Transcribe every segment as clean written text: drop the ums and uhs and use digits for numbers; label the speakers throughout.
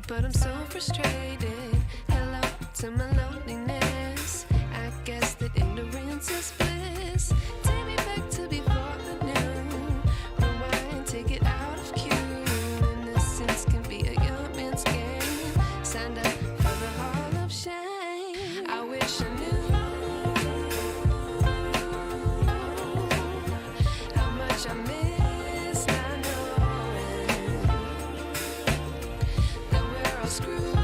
Speaker 1: but I'm so frustrated. Hello to my loneliness. I guess that ignorance is bliss. Take me back to before I knew. Rewind, take it out of cue. Innocence can be a young man's game. Signed up for the hall of shame. I wish I knew how much I miss not knowing that we're all screwed.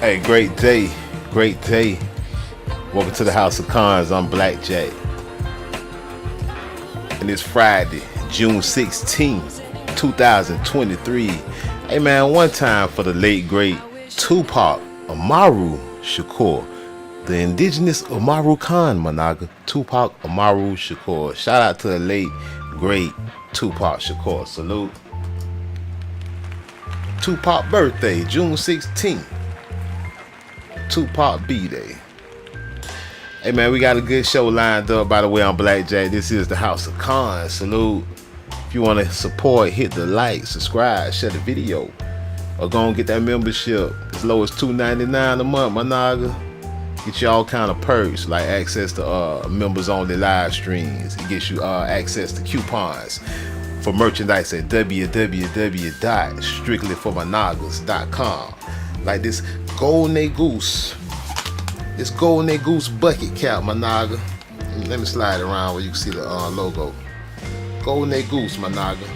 Speaker 2: Hey, great day, great day. Welcome to the House of Cons. I'm Blackjack. And it's Friday, June 16th, 2023. Hey man, one time for the late great Tupac Amaru Shakur. The indigenous Amaru Khan Managa, Tupac Amaru Shakur. Shout out to the late great Tupac Shakur. Salute. Tupac birthday, June 16th. Tupac B-Day. Hey man, we got a good show lined up. By the way, I'm Blackjack. This is the House of Cons. Salute. If you want to support, hit the like, subscribe, share the video, or go and get that membership as low as $2.99 a month, my naga. Get you all kind of perks like access to members only live streams. It gets you access to coupons for merchandise at www.strictlyformynagas.com. Like this Golden Goose. This Golden Goose bucket cap, my naga. Let me slide it around where you can see the logo. Golden Goose, my naga.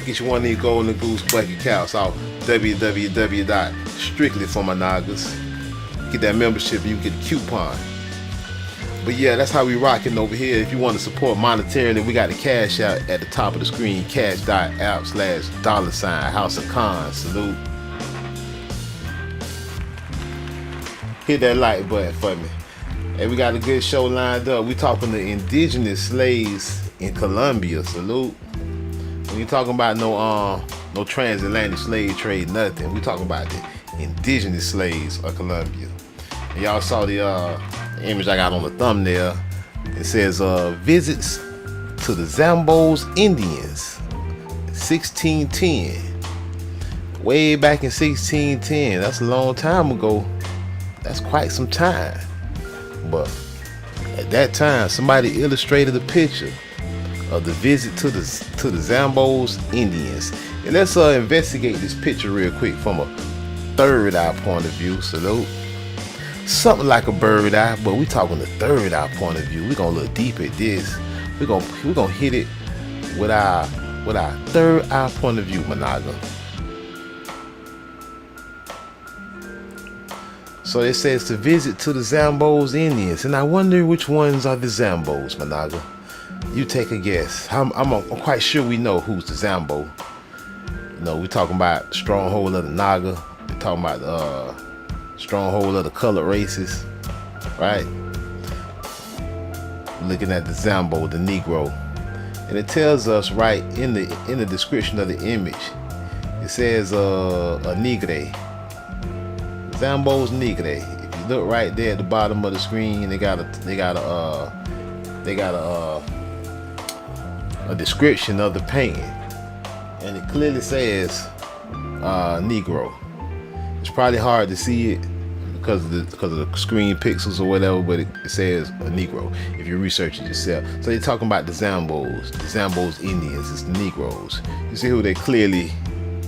Speaker 2: Get you one of these Golden Goose bucket caps off www.strictlyformynagas. Get that membership and you get a coupon. But yeah, that's how we rocking over here. If you want to support monetarily, we got the cash out at the top of the screen. Cash.app/$ House of Cons. Salute. Hit that like button for me. And we got a good show lined up. We talking to indigenous slaves in Colombia. Salute. We ain't talking about no transatlantic slave trade, nothing. We talking about the indigenous slaves of Colombia. And y'all saw the image I got on the thumbnail. It says visits to the Zambos Indians, 1610. Way back in 1610. That's a long time ago. That's quite some time. But at that time, somebody illustrated a picture of the visit to the Zambos Indians. And let's investigate this picture real quick from a third eye point of view. Salute. Something like a bird eye, but we talking the third eye point of view. We're gonna look deep at this. We're gonna hit it with our third eye point of view, Managa. So it says to visit to the Zambos Indians, and I wonder which ones are the Zambos, Managa. You take a guess. I'm quite sure we know who's the Zambo. You know, we talking about stronghold of the Naga. We're talking about stronghold of the colored races, right? Looking at the Zambo, the Negro, and it tells us right in the description of the image. It says a Negre. Zambos Negre. If you look right there at the bottom of the screen, they got a description of the painting, and it clearly says Negro. It's probably hard to see it because of the screen pixels or whatever, but it says a Negro if you research it yourself. So they're talking about the Zambos Indians. It's the Negroes. You see who they clearly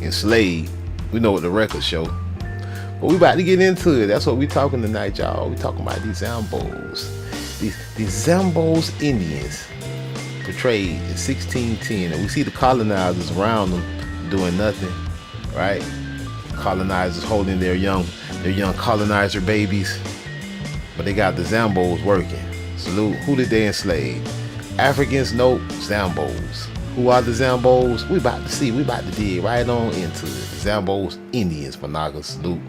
Speaker 2: enslaved. We know what the records show. But we about to get into it. That's what we talking tonight, y'all. We talking about these Zambos. These Zambos Indians portrayed in 1610. And we see the colonizers around them doing nothing, right? Colonizers holding their young colonizer babies. But they got the Zambos working. Salute. Who did they enslave? Africans? Nope. Zambos. Who are the Zambos? We about to see. We about to dig right on into it. The Zambos Indians, Managa. Salute.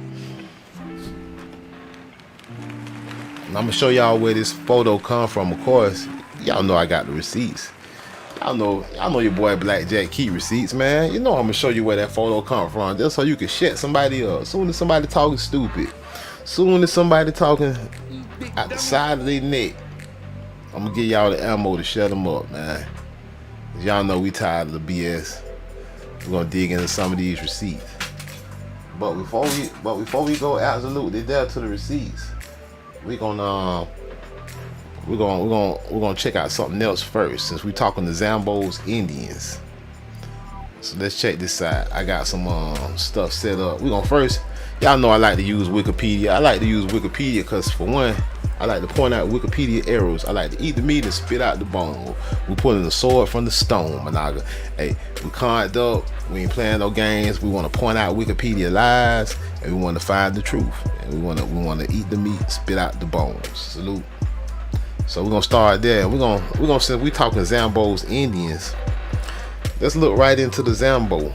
Speaker 2: And I'm gonna show y'all where this photo come from. Of course, y'all know I got the receipts. Y'all know your boy Blackjack keep receipts, man. You know I'm gonna show you where that photo come from, just so you can shut somebody up. Soon as somebody talking stupid, soon as somebody talking out the side of their neck, I'm gonna give y'all the ammo to shut them up, man. Cause y'all know we tired of the BS. We're gonna dig into some of these receipts. But before we go absolutely there to the receipts, we're gonna check out something else first, since we talking the Zambos Indians. So let's check this out. I got some stuff set up. We're gonna first, y'all know I like to use Wikipedia. I like to use Wikipedia because for one, I like to point out Wikipedia errors. I like to eat the meat and spit out the bone. We pulling the sword from the stone, Managa. Hey, we conned up. We ain't playing no games. We want to point out Wikipedia lies, and we want to find the truth. And we want to eat the meat, spit out the bones. Salute. So we're gonna start there. We're gonna since we talking Zambos, Indians. Let's look right into the Zambo.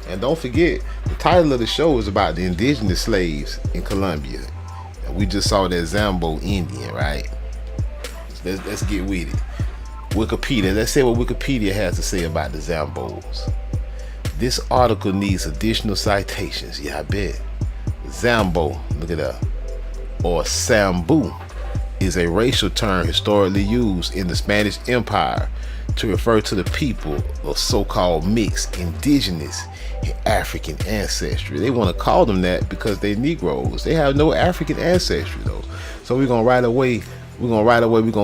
Speaker 2: And don't forget, the title of the show is about the indigenous slaves in Colombia. And we just saw that Zambo Indian, right? Let's get with it. Wikipedia. Let's see what Wikipedia has to say about the Zambos. This article needs additional citations. Yeah, I bet. Zambo, look at that. Or Sambo is a racial term historically used in the Spanish Empire to refer to the people of so-called mixed indigenous and African ancestry. They want to call them that because they're Negroes. They have no African ancestry though. So we're gonna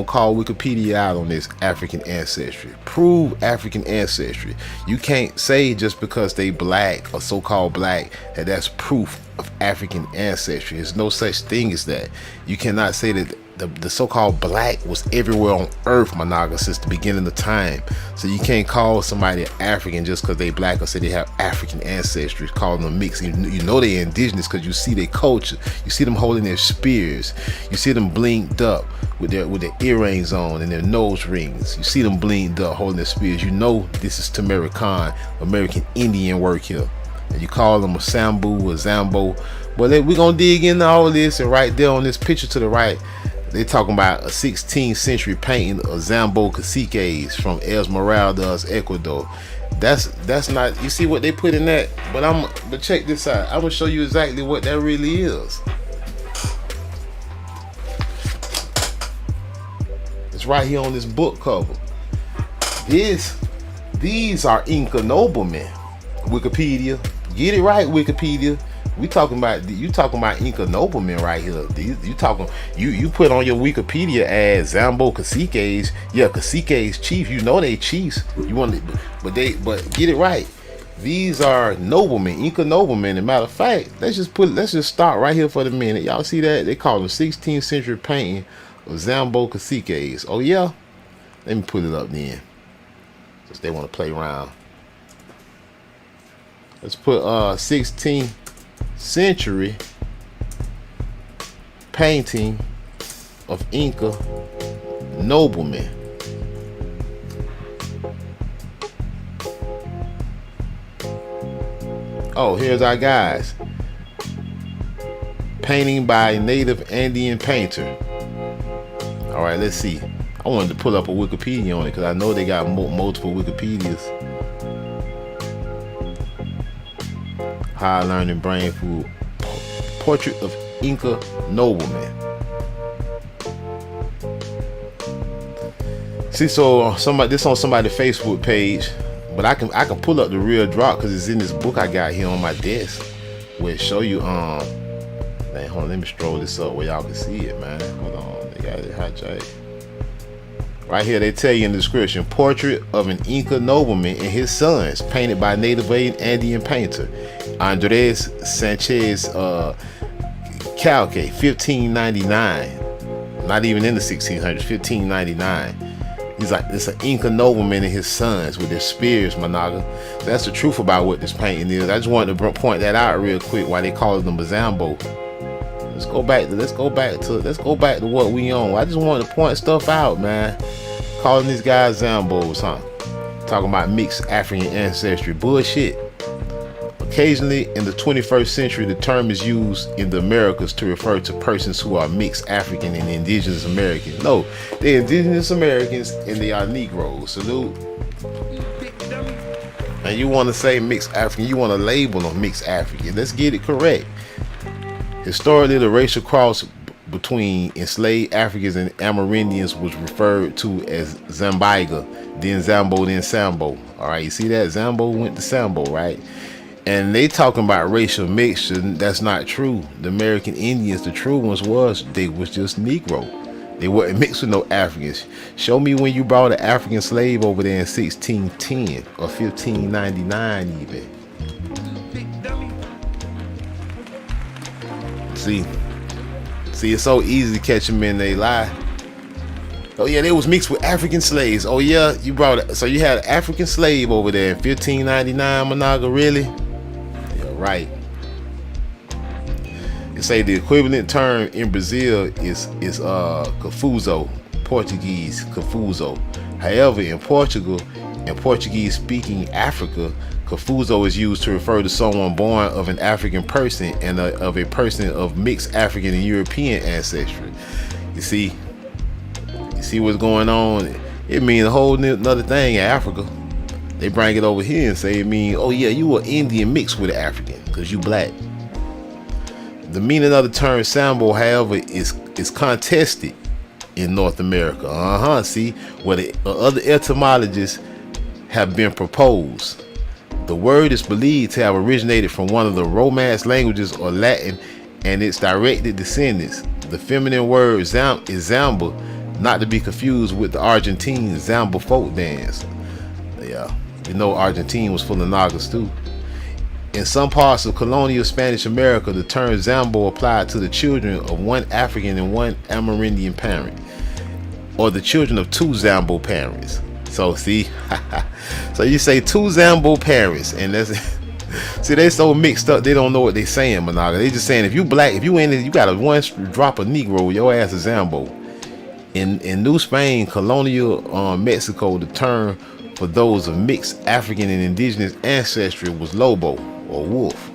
Speaker 2: call Wikipedia out on this African ancestry. Prove African ancestry. You can't say just because they black or so-called black that that's proof of African ancestry. There's no such thing as that. You cannot say that the so-called black was everywhere on earth, Managa, since the beginning of time. So you can't call somebody African just because they black or say they have African ancestry, call them mixed. You know they're indigenous because you see their culture. You see them holding their spears. You see them blinked up with their earrings on and their nose rings. You see them blinked up holding their spears. You know this is Tamarican, American Indian work here. And you call them a Sambo or Zambo. But we're going to dig into all of this, and right there on this picture to the right, they talking about a 16th century painting of Zambo caciques from Esmeraldas, Ecuador. That's not, you see what they put in that? But check this out. I'm gonna show you exactly what that really is. It's right here on this book cover. These are Inca noblemen. Wikipedia, get it right, Wikipedia. You talking about Inca noblemen right here. You put on your Wikipedia as Zambo caciques. Yeah, caciques chief. You know they chiefs. You want it, but get it right. These are noblemen, Inca noblemen. As a matter of fact, let's just start right here for the minute. Y'all see that? They call them 16th century painting of Zambo caciques. Oh yeah, let me put it up then, since they want to play around. Let's put 16th century painting of Inca noblemen. Oh, here's our guys. Painting by a native Andean painter. All right, let's see. I wanted to pull up a Wikipedia on it because I know they got multiple Wikipedias. High learning, brain food. Portrait of Inca nobleman. See, so this on somebody's Facebook page, but I can pull up the real drop because it's in this book I got here on my desk, where it show you hold on, let me stroll this up where y'all can see it, man. Hold on, they got it hijacked. Right here, they tell you in the description, portrait of an Inca nobleman and his sons, painted by native Andean painter Andres Sanchez Calque, 1599. Not even in the 1600s, 1599. He's like, it's an Inca nobleman and his sons with their spears, Managa. That's the truth about what this painting is. I just wanted to point that out real quick why they call them a Zambo. Let's go back to what we own. I just wanted to point stuff out, man. Calling these guys Zambos, huh? Talking about mixed African ancestry. Bullshit. Occasionally in the 21st century, the term is used in the Americas to refer to persons who are mixed African and indigenous American. No, they're indigenous Americans and they are Negroes. Salute. And you want to say mixed African, you want to label them mixed African. Let's get it correct. Historically, the racial cross between enslaved Africans and Amerindians was referred to as Zambiga, then Zambo, then Sambo. All right, you see that? Zambo went to Sambo, right? And they talking about racial mixture. That's not true. The American Indians, the true ones, they was just Negro. They weren't mixed with no Africans. Show me when you brought an African slave over there in 1610 or 1599 even. See, See, it's so easy to catch them in they lie. Oh yeah, they was mixed with African slaves. Oh yeah, you brought it. So you had an African slave over there in 1599, Monaga, really? Yeah, right. You say the equivalent term in Brazil is cafuzo, Portuguese cafuzo. However, in Portugal and Portuguese-speaking Africa, cafuzo is used to refer to someone born of an African person and of a person of mixed African and European ancestry. You see what's going on? It means a whole another thing in Africa. They bring it over here and say it means, oh yeah, you were Indian mixed with an African because you black. The meaning of the term Sambo, however, is contested in North America. See, where the other etymologies have been proposed. The word is believed to have originated from one of the Romance languages or Latin and its directed descendants. The feminine word is Zamba, not to be confused with the Argentine Zamba folk dance. Yeah, you know Argentina was full of Nagas too. In some parts of colonial Spanish America, the term Zambo applied to the children of one African and one Amerindian parent, or the children of two Zambo parents. So see, so you say two Zambo parents, and that's see, they so mixed up they don't know what they saying, Monaga. They just saying if you black, if you in it, you got a one drop of Negro, your ass is Zambo. In New Spain, colonial Mexico, the term for those of mixed African and indigenous ancestry was Lobo or wolf.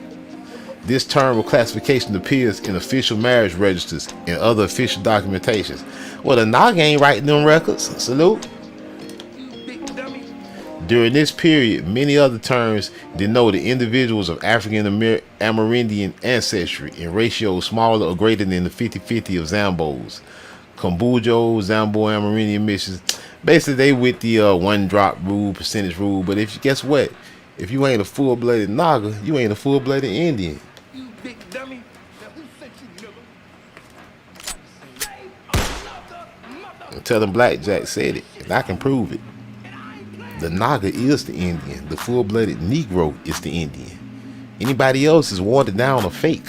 Speaker 2: This term or classification appears in official marriage registers and other official documentations. Well, the Naga ain't writing them records. Salute. During this period, many other terms denoted individuals of African Amerindian ancestry in ratios smaller or greater than the 50-50 of Zambos. Cambojo, Zambo, Amerindian missions. Basically, they with the one drop rule, percentage rule. But if guess what? If you ain't a full-blooded Naga, you ain't a full-blooded Indian.
Speaker 3: You big dummy. Now who sent you, nigga?
Speaker 2: Tell them Blackjack said it, and I can prove it. The Naga is the Indian. The full-blooded Negro is the Indian. Anybody else is watered down or fake.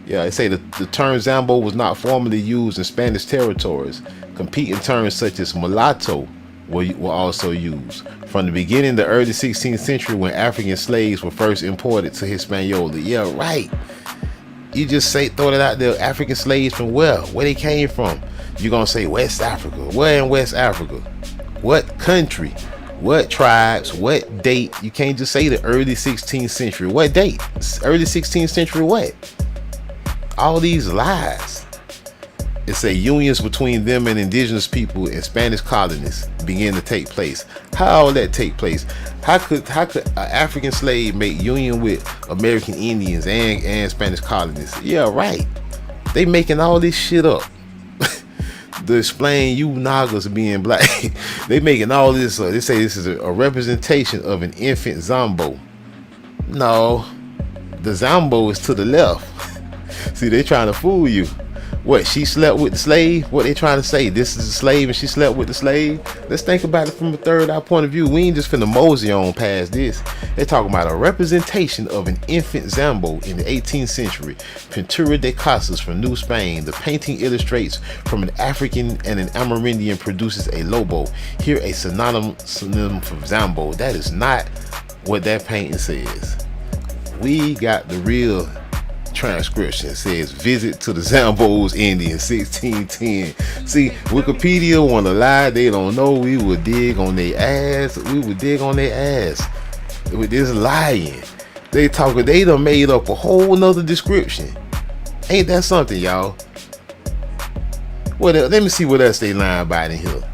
Speaker 2: Yeah, they say the term Zambo was not formally used in Spanish territories. Competing terms such as mulatto were also used. From the beginning, the early 16th century, when African slaves were first imported to Hispaniola. Yeah, right. You just throw it out there. African slaves from where? Where they came from? You're going to say West Africa. Where in West Africa? What country? What tribes? What date? You can't just say the early 16th century. What date? Early 16th century what? All these lies. It say unions between them and indigenous people and Spanish colonists began to take place. How would that take place? How could an African slave make union with American Indians and Spanish colonists? Yeah, right. They making all this shit up to explain you Nagas being black. They making all this. They say this is a representation of an infant Zambo. No, the Zambo is to the left. See, they trying to fool you. What, she slept with the slave? What they trying to say? This is a slave and she slept with the slave? Let's think about it from a third eye point of view. We ain't just finna mosey on past this. They're talking about a representation of an infant Zambo in the 18th century. Pintura de Casas from New Spain. The painting illustrates from an African and an Amerindian produces a lobo. Here a synonym for Zambo. That is not what that painting says. We got the real transcription. It says visit to the Zambos Indian 1610. See, Wikipedia wanna lie. They don't know. We would dig on their ass. We would dig on their ass with this lying. They done made up a whole nother description. Ain't that something, y'all? What else? Let me see what else they lying about in here.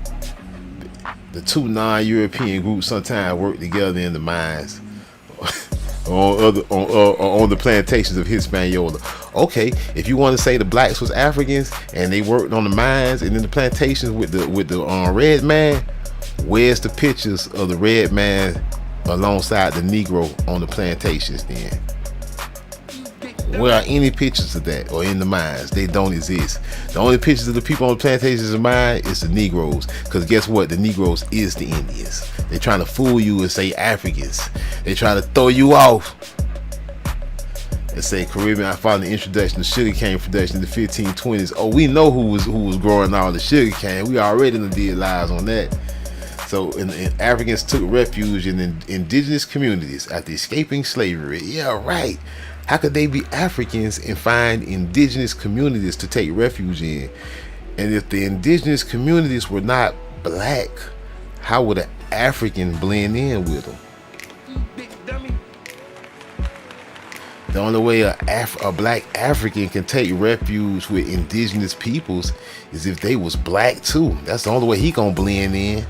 Speaker 2: The two non-European groups sometimes work together in the mines. On the plantations of Hispaniola. Okay, if you want to say the blacks was Africans and they worked on the mines and in the plantations with the red man, where's the pictures of the red man alongside the Negro on the plantations then? Where are any pictures of that or in the mines? They don't exist. The only pictures of the people on the plantations of mine is the Negroes. Because guess what? The Negroes is the Indians. They're trying to fool you and say Africans. They trying to throw you off. It say Caribbean following the introduction of sugarcane production in the 1520s. Oh, we know who was growing all the sugarcane. We already done did lies on that. So, and Africans took refuge in indigenous communities after escaping slavery. Yeah, right. How could they be Africans and find indigenous communities to take refuge in? And if the indigenous communities were not black, how would an African blend in with them?
Speaker 3: Big dummy.
Speaker 2: The only way a black African can take refuge with indigenous peoples is if they was black too. That's the only way he gonna blend in.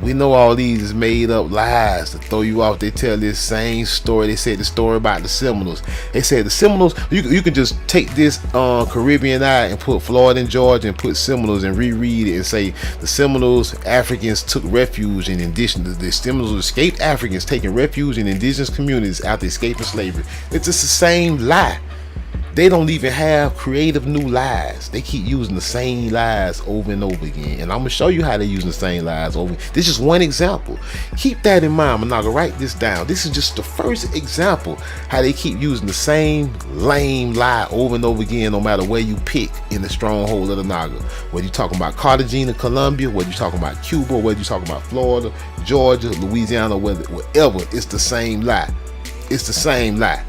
Speaker 2: We know all these is made up lies to throw you off. They tell this same story. They said the story about the Seminoles. They said the Seminoles, you can just take this Caribbean eye and put Florida and Georgia and put Seminoles and reread it and say the Seminoles, Africans took refuge in indigenous. The Seminoles escaped Africans taking refuge in indigenous communities after escaping slavery. It's just the same lie. They don't even have creative new lies. They keep using the same lies over and over again. And I'm going to show you how they're using the same lies over. This is one example. Keep that in mind. I'm not going to write this down. This is just the first example how they keep using the same lame lie over and over again, no matter where you pick in the stronghold of the Naga. Whether you're talking about Cartagena, Colombia, whether you're talking about Cuba, whether you're talking about Florida, Georgia, Louisiana, whatever, it's the same lie. It's the same lie.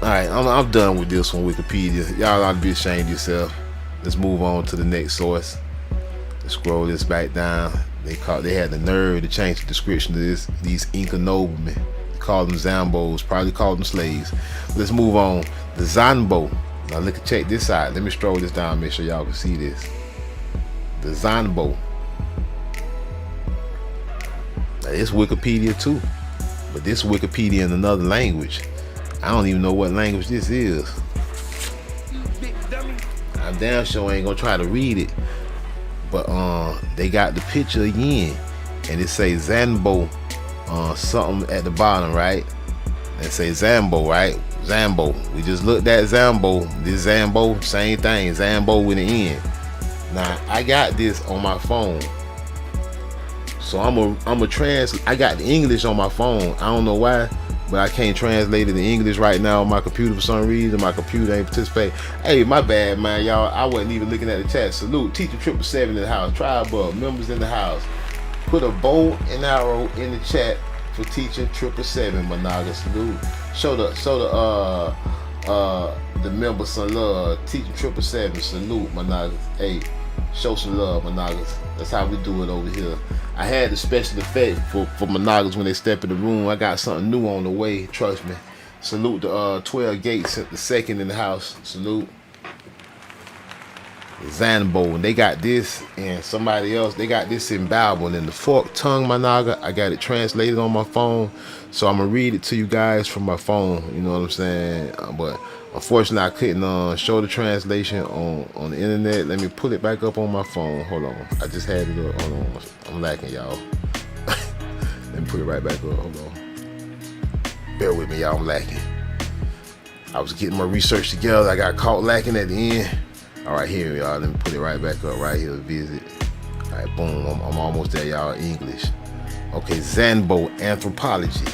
Speaker 2: Alright, I'm done with this one, Wikipedia. Y'all ought to be ashamed of yourself. Let's move on to the next source. Let's scroll this back down. They had the nerve to change the description of these Inca noblemen. They called them Zambos, probably called them slaves. Let's move on. The Zambo. Now check this out. Let me scroll this down, make sure y'all can see this. The Zambo. Now, it's Wikipedia too, but this Wikipedia in another language. I don't even know what language this is.
Speaker 3: Big dummy.
Speaker 2: I'm damn sure ain't gonna try to read it. But they got the picture again. And it say Zambo something at the bottom, right? It say Zambo, right? Zambo. We just looked at Zambo. This Zambo, same thing. Zambo with an N. Now I got this on my phone. So I'm a I got the English on my phone. I don't know why, but I can't translate it in English right now on my computer for some reason. My computer ain't participating. Hey, my bad, man, y'all. I wasn't even looking at the chat. Salute, Teacher 777 in the house. Tribe Bub, members in the house. Put a bow and arrow in the chat for Teacher 777, Managa. Salute. Show the members some love. Teacher 777, salute, Managa. Hey, show some love, Managas. That's how we do it over here. I had the special effect for Managas when they step in the room. I got something new on the way, trust me. Salute the 12 Gates, the second in the house. Salute. Zambo, and they got this, and somebody else, they got this in Bible, and in the forked tongue, Managa, I got it translated on my phone, so I'm gonna read it to you guys from my phone, you know what I'm saying, but unfortunately I couldn't show the translation on the internet. Let me put it back up on my phone. Hold on, I just had it up. Hold on, I'm lacking, y'all. Let me put it right back up. Hold on, bear with me, y'all. I'm lacking. I was getting my research together. I got caught lacking at the end. All right, here, y'all. Let me put it right back up right here. Visit. All right, boom. I'm almost there, y'all. English. Okay, Zambo anthropology.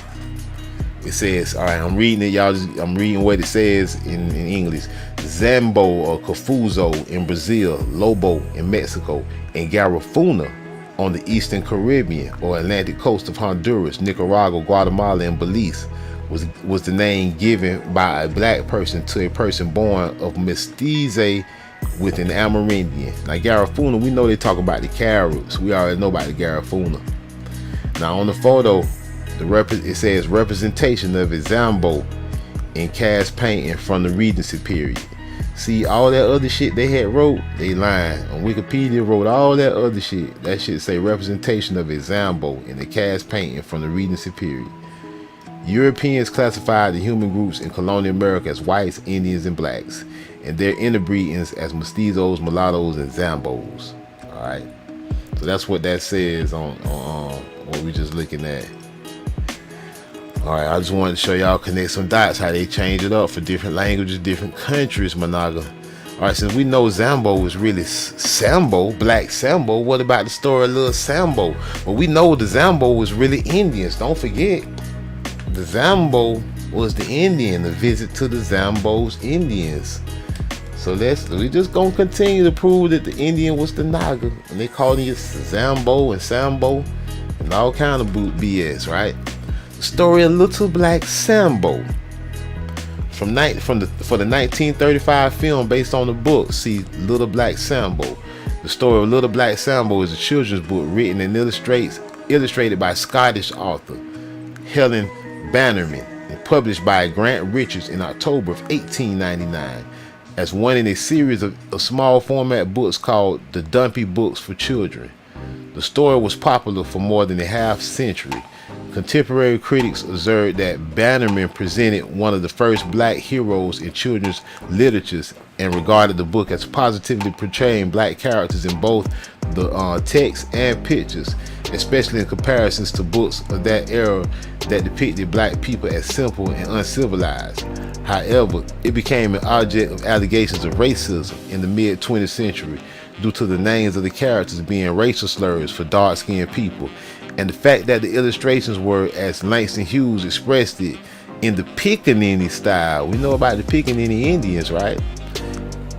Speaker 2: It says, all right, I'm reading it, y'all. I'm reading what it says in English. Zambo or Cafuzo in Brazil, Lobo in Mexico, and Garifuna on the Eastern Caribbean or Atlantic coast of Honduras, Nicaragua, Guatemala, and Belize was the name given by a black person to a person born of mestizo with an Amerindian. Now Garifuna, we know they talk about the Caribs. We already know about the Garifuna. Now on the photo, it says representation of a Zambo in cast painting from the Regency period. See, all that other shit they had wrote, they lying. On Wikipedia wrote all that other shit. That shit say representation of a Zambo in the cast painting from the Regency period. Europeans classified the human groups in colonial America as whites, Indians, and blacks, and their interbreedings as mestizos, mulattoes, and Zambos. All right, so that's what that says on what we just looking at. All right, I just wanted to show y'all, connect some dots, how they change it up for different languages, different countries, Managa. All right, since we know Zambo is really Sambo, Black Sambo, what about the story of Little Sambo? Well, we know the Zambo was really Indians. Don't forget. the Zambo was the Indian, the visit to the Zambos Indians. So we just gonna continue to prove that the Indian was the Naga, and they called it Zambo and Sambo and all kind of BS, right? The story of Little Black Sambo for the 1935 film based on the book. See, Little Black Sambo. The story of Little Black Sambo is a children's book written and illustrated by Scottish author Helen Bannerman and published by Grant Richards in October of 1899 as one in a series of small format books called The Dumpy Books for Children. The story was popular for more than a half century. Contemporary critics observed that Bannerman presented one of the first black heroes in children's literatures and regarded the book as positively portraying black characters in both the text and pictures, especially in comparisons to books of that era that depicted black people as simple and uncivilized. However, it became an object of allegations of racism in the mid-20th century due to the names of the characters being racial slurs for dark-skinned people, and the fact that the illustrations were, as Langston Hughes expressed it, in the Pickaninny style. We know about the Pickaninny Indians, right?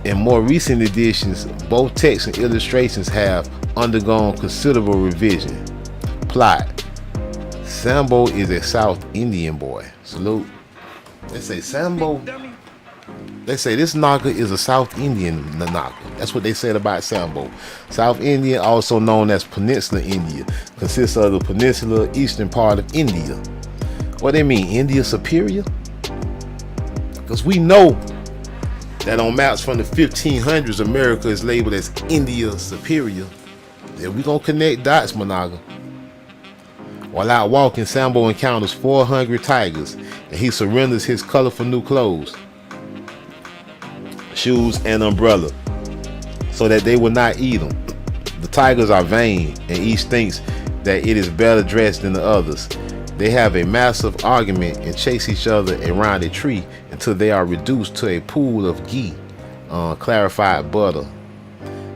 Speaker 2: In more recent editions, both text and illustrations have undergone considerable revision. Plot: Sambo is a South Indian boy. Salute. They say Sambo. They say this Naga is a South Indian Naga. That's what they said about Sambo. South India, also known as Peninsula India, consists of the peninsular eastern part of India. What they mean, India superior? Because we know that on maps from the 1500s, America is labeled as India superior. Then we gonna connect dots, Managa. While out walking, Sambo encounters 4 hungry tigers, and he surrenders his colorful new clothes, shoes, and umbrella so that they will not eat him. The tigers are vain, and each thinks that it is better dressed than the others. They have a massive argument and chase each other around a tree until they are reduced to a pool of ghee, clarified butter.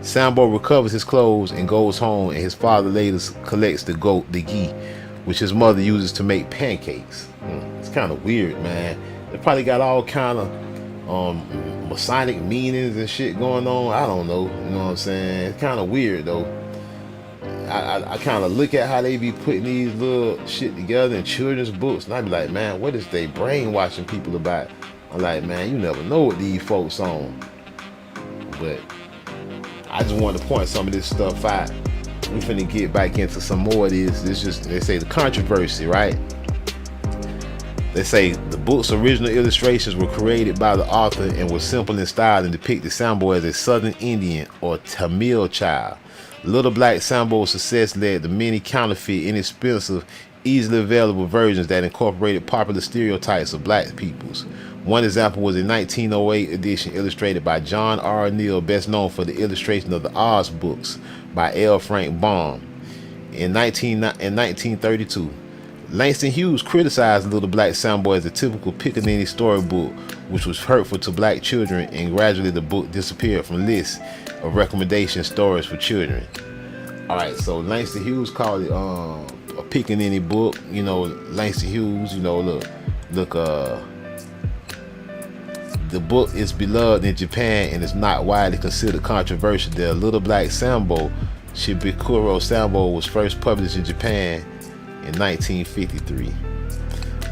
Speaker 2: Sambo recovers his clothes and goes home, and his father later collects the ghee, which his mother uses to make pancakes. It's kind of weird, man. They probably got all kind of Masonic meanings and shit going on. I don't know. You know what I'm saying? It's kind of weird though. I kind of look at how they be putting these little shit together in children's books, and I be like, man, what is they brainwashing people about? I'm like, man, you never know what these folks on. But I just wanted to point some of this stuff out. We finna get back into some more of this. This just, they say the controversy, right? They say the book's original illustrations were created by the author and were simple in style and depicted Sambo as a Southern Indian or Tamil child. Little Black Sambo's success led to many counterfeit, inexpensive, easily available versions that incorporated popular stereotypes of black peoples. One example was a 1908 edition illustrated by John R. Neal, best known for the illustration of the Oz books by L. Frank Baum. In 1932, Langston Hughes criticized Little Black Sambo as a typical Pickaninny storybook, which was hurtful to black children, and gradually the book disappeared from lists of recommendation stories for children. Alright, so Langston Hughes called it a Pickaninny book. You know, Langston Hughes, you know, look, the book is beloved in Japan and is not widely considered controversial. The Little Black Sambo, Shibikuro Sambo, was first published in Japan in 1953.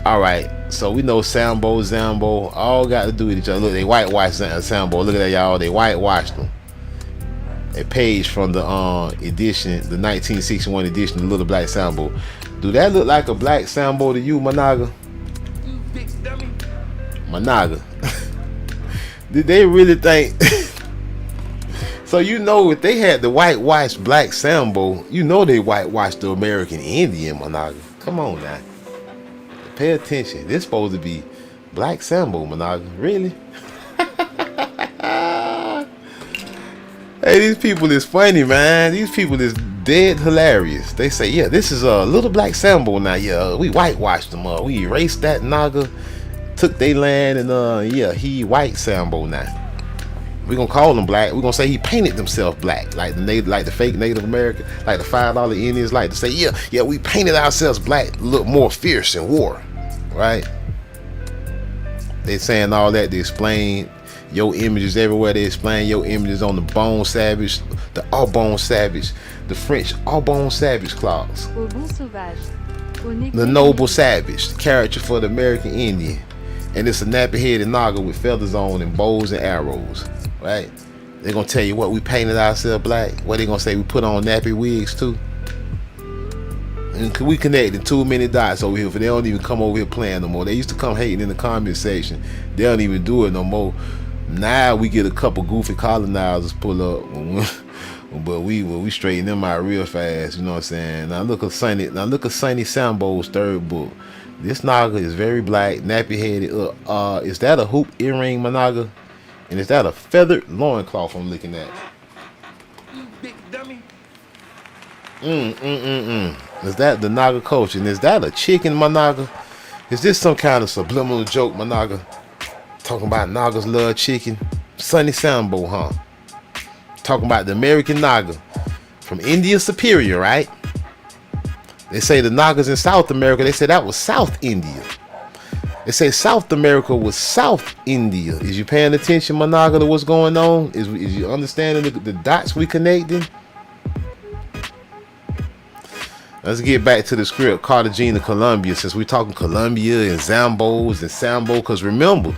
Speaker 2: Alright, so we know Sambo, Zambo, all got to do with each other. Look, they whitewashed Sambo. Look at that, y'all. They whitewashed them. A page from the edition, the 1961 edition of Little Black Sambo. Do that look like a black Sambo to you, Managa? Managa. Did they really think? So you know, if they had the whitewashed black Sambo, you know they whitewashed the American Indian, Managa. Come on now. Pay attention. This supposed to be black Sambo, Managa. Really? Hey, these people is funny, man. These people is dead hilarious. They say, yeah, this is a Little Black Sambo now. Yeah, we whitewashed them. We erased that Naga, took their land, and yeah, he white Sambo now. We gonna call him black. We gonna say he painted himself black, like the fake Native American, like the $5 Indians like to say, yeah, we painted ourselves black, look more fierce in war. right? They saying all that to explain your images everywhere. They explain your images on the Bone Savage, the Arbonne Savage, the French Arbonne Savage clause, the Noble Savage, the character for the American Indian, and it's a nappy-headed naga with feathers on and bows and arrows, right? They're gonna tell you what we painted ourselves black. What they gonna say we put on nappy wigs too. And we connected too many dots over here, for they don't even come over here playing no more. They used to come hating in the comment section. They don't even do it no more. Now we get a couple goofy colonizers pull up, but we straighten them out real fast. You know what I'm saying? Now look at Sonny Sambo's third book. This naga is very black, nappy headed. Is that a hoop earring, Managa? And is that a feathered loincloth I'm looking at?
Speaker 3: You big dummy.
Speaker 2: Is that the Naga culture? And is that a chicken, Managa? Is this some kind of subliminal joke, Managa? Talking about Nagas love chicken? Sonny Sambo, huh? Talking about the American Naga from India Superior, right? They say the Nagas in South America, they say that was South India. They say South America was South India. Is you paying attention, Managa, to what's going on? Is you understanding the dots we connecting? Let's get back to the script. Cartagena, Colombia. Since we're talking Colombia and Zambos and Sambo, because remember,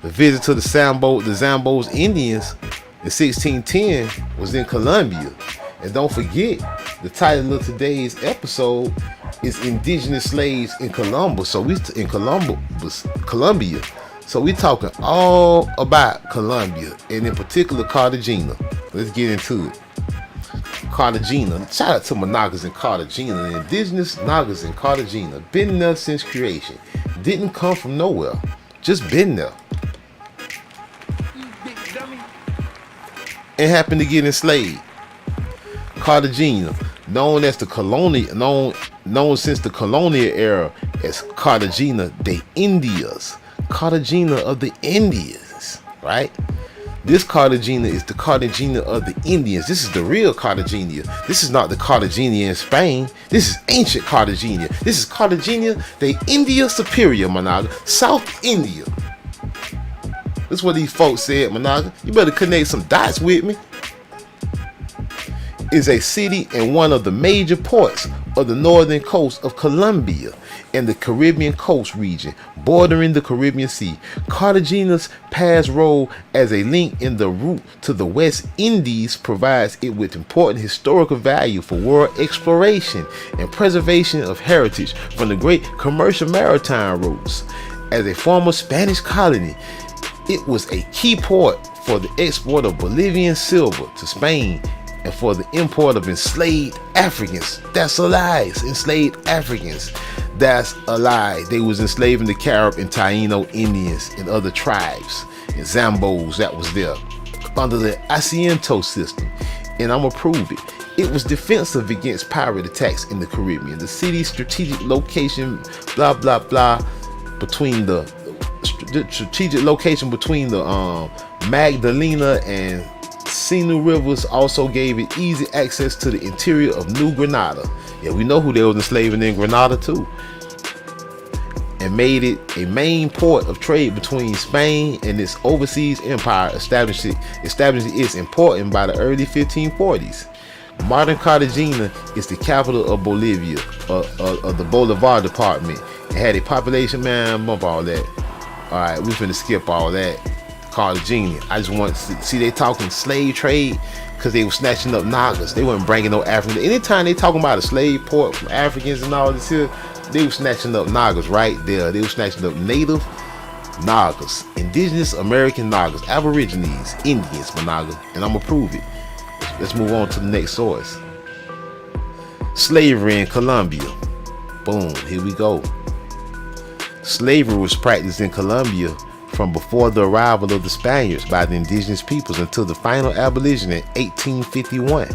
Speaker 2: the visit to the Zambos Indians in 1610 was in Colombia. And don't forget, the title of today's episode is Indigenous Slaves in Colombia. So Colombia. So we talking all about Colombia, and in particular Cartagena. Let's get into it. Cartagena. Shout out to my Nagas in Cartagena. The indigenous Nagas in Cartagena. Been there since creation. Didn't come from nowhere. Just been there.
Speaker 3: You big dummy.
Speaker 2: And happened to get enslaved. Cartagena, known since the colonial era as Cartagena de Indias. Cartagena of the Indians, right? This Cartagena is the Cartagena of the Indians. This is the real Cartagena. This is not the Cartagena in Spain. This is ancient Cartagena. This is Cartagena de India Superior, Managa. South India. This is what these folks said, Managa. You better connect some dots with me. Is a city and one of the major ports of the northern coast of Colombia and the Caribbean coast region bordering the Caribbean Sea. Cartagena's past role as a link in the route to the West Indies provides it with important historical value for world exploration and preservation of heritage from the great commercial maritime routes. As a former Spanish colony, it was a key port for the export of Bolivian silver to Spain and for the import of enslaved Africans. That's a lie. Enslaved Africans. That's a lie. They was enslaving the Carib and Taino Indians and other tribes and Zambos that was there under the Asiento system. And I'm gonna prove it. It was defensive against pirate attacks in the Caribbean. The city's strategic location, blah blah blah, between the strategic location between the Magdalena and Sinu rivers also gave it easy access to the interior of New Granada. Yeah, we know who they was enslaving in Granada too. And made it a main port of trade between Spain and its overseas empire, establishing its importance by the early 1540s. Modern Cartagena is the capital of Bolivia, of the Bolivar department. It had a population, man, bump all that. Alright, we finna skip all that. Cartagena. I just want to see they talking slave trade because they were snatching up Nagas. They weren't bringing no Africans. Anytime they talking about a slave port from Africans and all this here, they were snatching up Nagas right there. They were snatching up native Nagas, indigenous American Nagas, Aborigines, Indians, Managa, and I'm gonna prove it. Let's move on to the next source. Slavery in Colombia. Boom, here we go. Slavery was practiced in Colombia from before the arrival of the Spaniards by the indigenous peoples until the final abolition in 1851.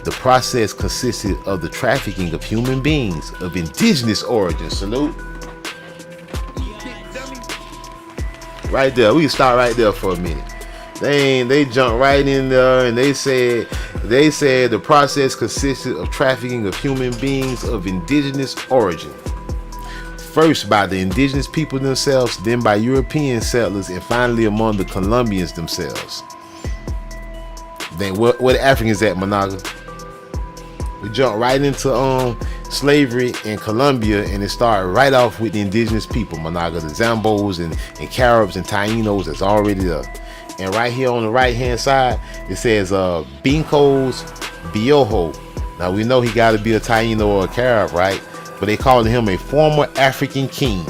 Speaker 2: The process consisted of the trafficking of human beings of indigenous origin. Salute. Right there, we can start right there for a minute. They jumped right in there and they said the process consisted of trafficking of human beings of indigenous origin. first by the indigenous people themselves, then by European settlers, and finally among the Colombians themselves. Then where the Africans at, Monaga? We jump right into slavery in Colombia, and it started right off with the indigenous people, Monaga, the Zambos and Caribs and Tainos that's already there. And right here on the right hand side, it says Benkos Bioho. Now we know he got to be a Taino or a Carib, right? But they called him a former African king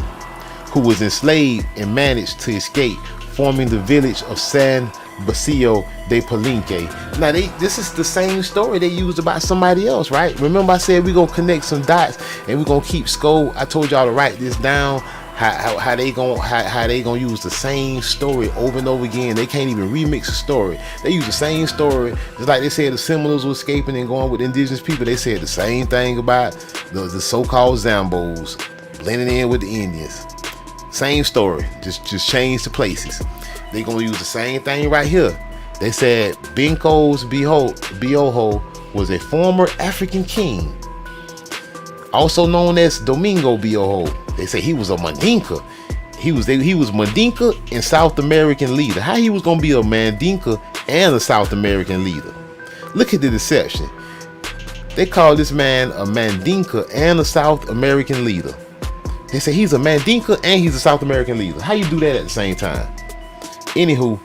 Speaker 2: who was enslaved and managed to escape, forming the village of San Basilio de Palenque. Now this is the same story they used about somebody else, right? Remember I said we're gonna connect some dots and we're gonna keep score. I told y'all to write this down. How they gonna use the same story over and over again. They can't even remix the story. They use the same story. Just like they said the Seminoles were escaping and going with indigenous people, they said the same thing about the so-called Zambos blending in with the Indians. Same story, just change the places. They gonna use the same thing right here. They said Benkos Bioho was a former African king, also known as Domingo Bioho. They say he was a Mandinka. He was Mandinka and South American leader. How he was gonna be a Mandinka and a South American leader? Look at the deception. They call this man a Mandinka and a South American leader. They say he's a Mandinka and he's a South American leader. How you do that at the same time? Anywho,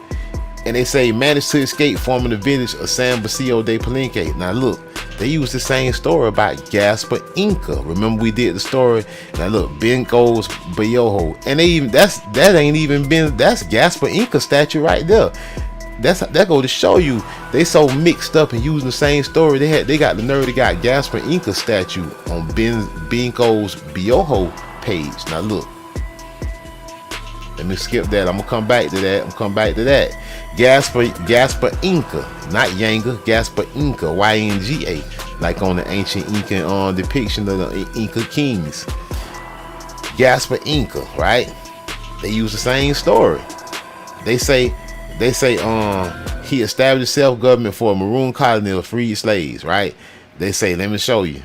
Speaker 2: and they say managed to escape, forming the village of San Basilio de Palenque. Now look, they use the same story about Gaspar Inca. Remember we did the story. Now look, Benkos Bioho, and that's Gaspar Inca statue right there. That go to show you they so mixed up and using the same story. They got the nerve. They got Gaspar Inca statue on Benkos Bioho page. Now look. Let me skip that. I'm gonna come back to that. Gaspar Inca, not Yanga. Gaspar Inca, Ynga, like on the ancient Incan depiction of the Inca kings. Gaspar Inca, right? They use the same story. They say he established self-government for a maroon colony of freed slaves, right? They say, let me show you.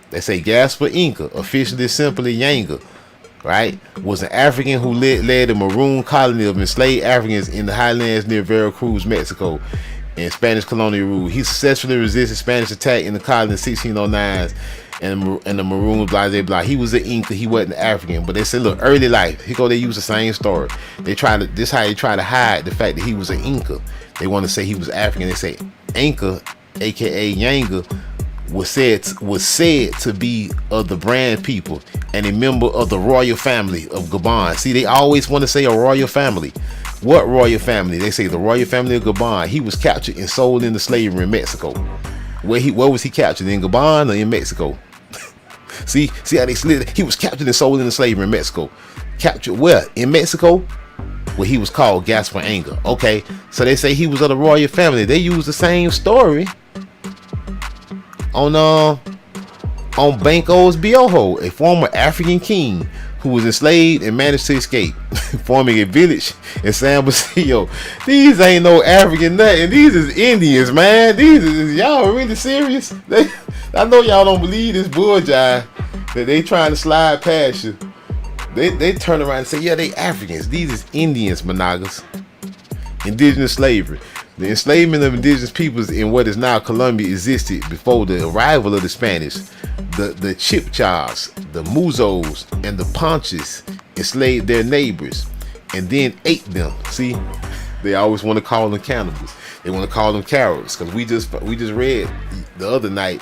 Speaker 2: They say Gaspar Inca, officially simply Yanga, right, was an African who led a maroon colony of enslaved Africans in the highlands near Veracruz, Mexico, in Spanish colonial rule. He successfully resisted Spanish attack in the colony in 1609, and the maroons, blah. He was an Inca, he wasn't African. But they said, look, early life, they use the same story. This how they try to hide the fact that he was an Inca. They want to say he was African. They say Inca, aka Yanga, was said to be of the Brand people and a member of the royal family of Gabon. See, they always want to say a royal family. What royal family? They say the royal family of Gabon. He was captured and sold into slavery in Mexico. Where was he captured, in Gabon or in Mexico? see how they slid. He was captured and sold into slavery in Mexico. Captured where? In Mexico, where he was called Gaspar Inca. Okay, so they say he was of the royal family. They use the same story on Benkos Bioho, a former African king who was enslaved and managed to escape, forming a village in San Basilio. These ain't no African nothing. These is Indians, man. Y'all really serious? I know y'all don't believe this bullshit that they trying to slide past you. They turn around and say, yeah, they Africans. These is Indians, Monagas. Indigenous slavery. The enslavement of indigenous peoples in what is now Colombia existed before the arrival of the Spanish. The Chipchas, the Muzos, and the Ponches enslaved their neighbors and then ate them. See, they always want to call them cannibals. They want to call them Caribs, because we just read the other night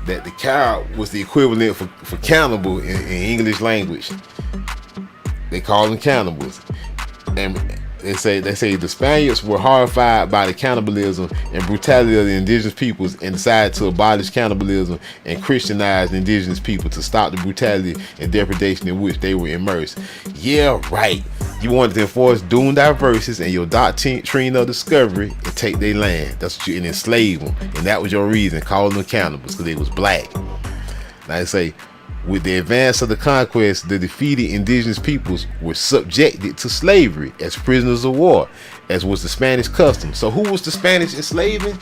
Speaker 2: that the Carib was the equivalent for cannibal in English language. They call them cannibals. And they say the Spaniards were horrified by the cannibalism and brutality of the indigenous peoples and decided to abolish cannibalism and Christianize the indigenous people to stop the brutality and depredation in which they were immersed. Yeah, right. You wanted to enforce doomed diverses and your doctrine of discovery and take their land. That's what you, and enslave them. And that was your reason, calling them cannibals, because they was black. Now they say, with the advance of the conquest, the defeated indigenous peoples were subjected to slavery as prisoners of war, as was the Spanish custom. So who was the Spanish enslaving?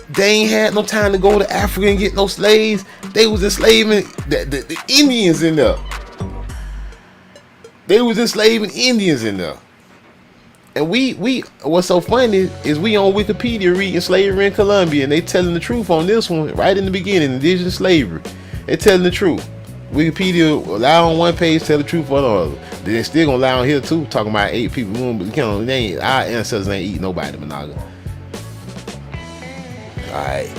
Speaker 2: They ain't had no time to go to Africa and get no slaves. They was enslaving the Indians in there. They was enslaving Indians in there. And we what's so funny is we on Wikipedia reading slavery in Colombia, and they telling the truth on this one right in the beginning. Indigenous slavery, they telling the truth. Wikipedia lie on one page, tell the truth on the other. Then they still gonna lie on here too, talking about 8 people. But they ain't, our ancestors ain't eat nobody, Monaga. All right.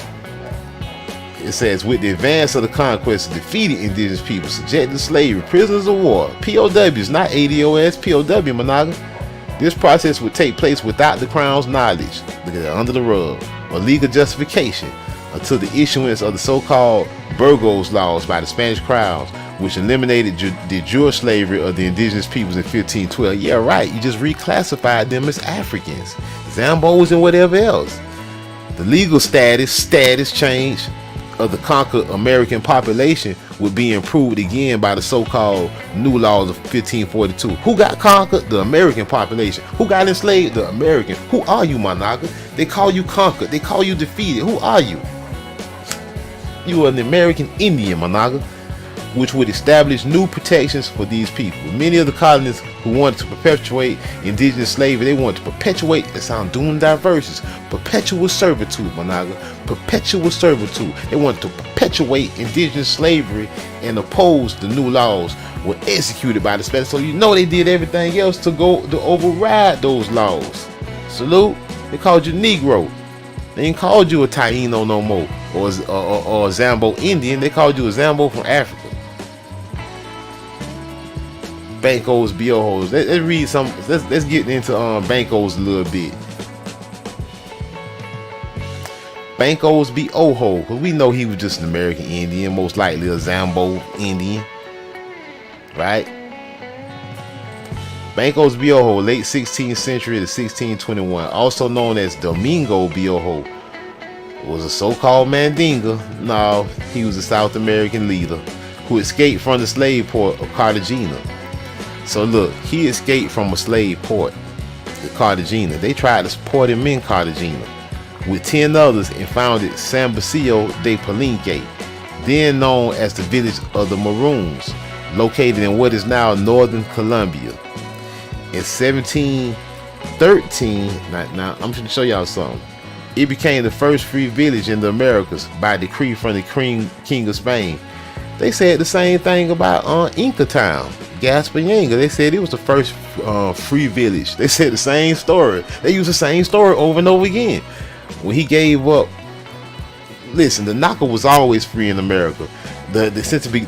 Speaker 2: It says, with the advance of the conquest, defeated indigenous people, subjected to slavery, prisoners of war, POWs, not ADOS, POW, Monaga. This process would take place without the crown's knowledge, under the rug, or legal justification, until the issuance of the so-called Benkos laws by the Spanish crowns, which eliminated de jure slavery of the indigenous peoples in 1512. Yeah, right, you just reclassified them as Africans, Zambos and whatever else. The legal status change of the conquered American population would be improved again by the so-called new laws of 1542. Who got conquered? The American population. Who got enslaved? The American. Who are you, Monaga? They call you conquered. They call you defeated. Who are you? You are an American Indian, Monaga, which would establish new protections for these people. Many of the colonists who wanted to perpetuate indigenous slavery, they wanted to perpetuate, it sounds doom diverses, perpetual servitude, Monaga, perpetual servitude. They wanted to perpetuate indigenous slavery and oppose the new laws were executed by the Spanish. So you know they did everything else to override those laws. Salute. They called you Negro. They ain't called you a Taino no more, or a Zambo Indian. They called you a Zambo from Africa. Benkos Bioho. Let's read some. Let's get into Benkos a little bit. Benkos Bioho, because we know he was just an American Indian, most likely a Zambo Indian, right? Benkos Bioho, late 16th century to 1621, also known as Domingo Bioho, was a so-called Mandinga. No, he was a South American leader who escaped from the slave port of Cartagena. So look, he escaped from a slave port, the Cartagena. They tried to port him in Cartagena with 10 others and founded San Basilio de Palenque, then known as the village of the Maroons, located in what is now northern Colombia. In 1713, now I'm going to show y'all something. It became the first free village in the Americas by decree from the King of Spain. They said the same thing about Inca Town, Gaspayenga. They said it was the first free village. They said the same story. They used the same story over and over again. When he gave up, listen, the Naga was always free in America.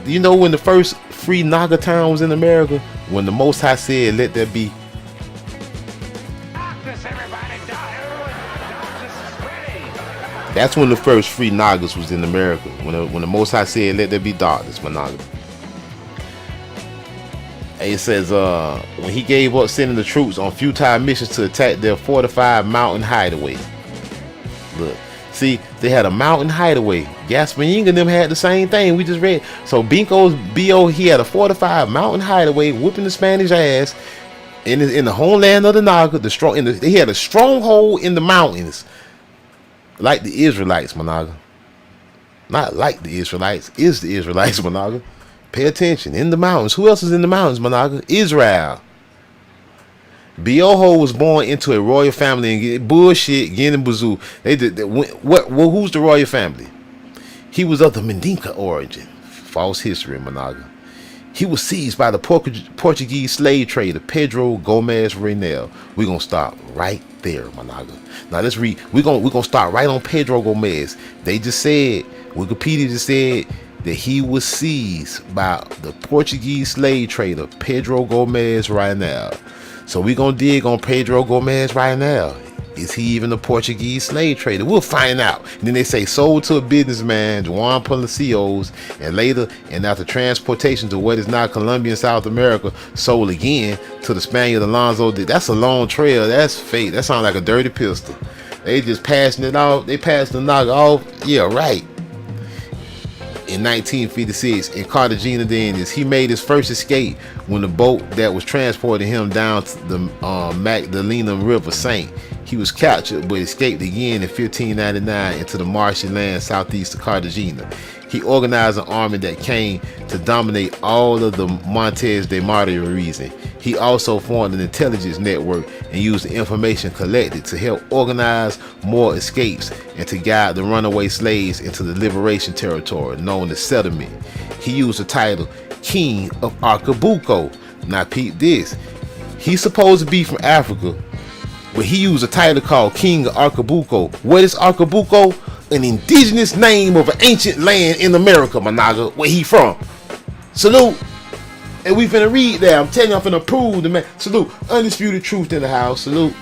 Speaker 2: You know when the first free Naga town was in America? When the Most High said, "Let there be." That's when the first free Nagas was in America. When the Most High said, "Let there be darkness," my Naga. And it says, when he gave up sending the troops on futile missions to attack their fortified mountain hideaway. Look, see, they had a mountain hideaway. Gaspayenga and them had the same thing we just read. So Benkos Bioho, he had a fortified mountain hideaway, whooping the Spanish ass in the homeland of the Naga. He had a stronghold in the mountains, like the Israelites, Monaga. Not like the Israelites, is the Israelites, Monaga. Pay attention. In the mountains. Who else is in the mountains, Monaga? Israel. Bioho was born into a royal family and bullshit, Guinea Bazoo. Who's the royal family? He was of the Mandinka origin. False history, Monaga. He was seized by the Portuguese slave trader Pedro Reinel. We're gonna stop right there, Monaga. Now let's read. We're gonna start right on Pedro Gomez. They just said, Wikipedia just said that he was seized by the Portuguese slave trader Pedro Reinel. So we're going to dig on Pedro Gomez right now. Is he even a Portuguese slave trader? We'll find out. And then they say sold to a businessman, Juan Palacios, and later, and after transportation to what is now Colombia and South America, sold again to the Spaniard Alonso. That's a long trail. That's fake. That sounds like a dirty pistol. They just passing it off. They passed the Naga off. Yeah, right. In 1956, in Cartagena de Indias, he made his first escape when the boat that was transporting him down to the Magdalena River sank. He was captured but escaped again in 1599 into the marshy land southeast of Cartagena. He organized an army that came to dominate all of the Montes de Maria region. He also formed an intelligence network and used the information collected to help organize more escapes and to guide the runaway slaves into the liberation territory known as settlement. He used the title King of Arcabuco. Now peep this. He's supposed to be from Africa, but he used a title called King of Arcabuco. What is Arcabuco? An indigenous name of an ancient land in America, my nigga. Where he from? Salute. And we finna read that. I'm telling you, I'm finna prove the man. Salute. Undisputed truth in the house. Salute.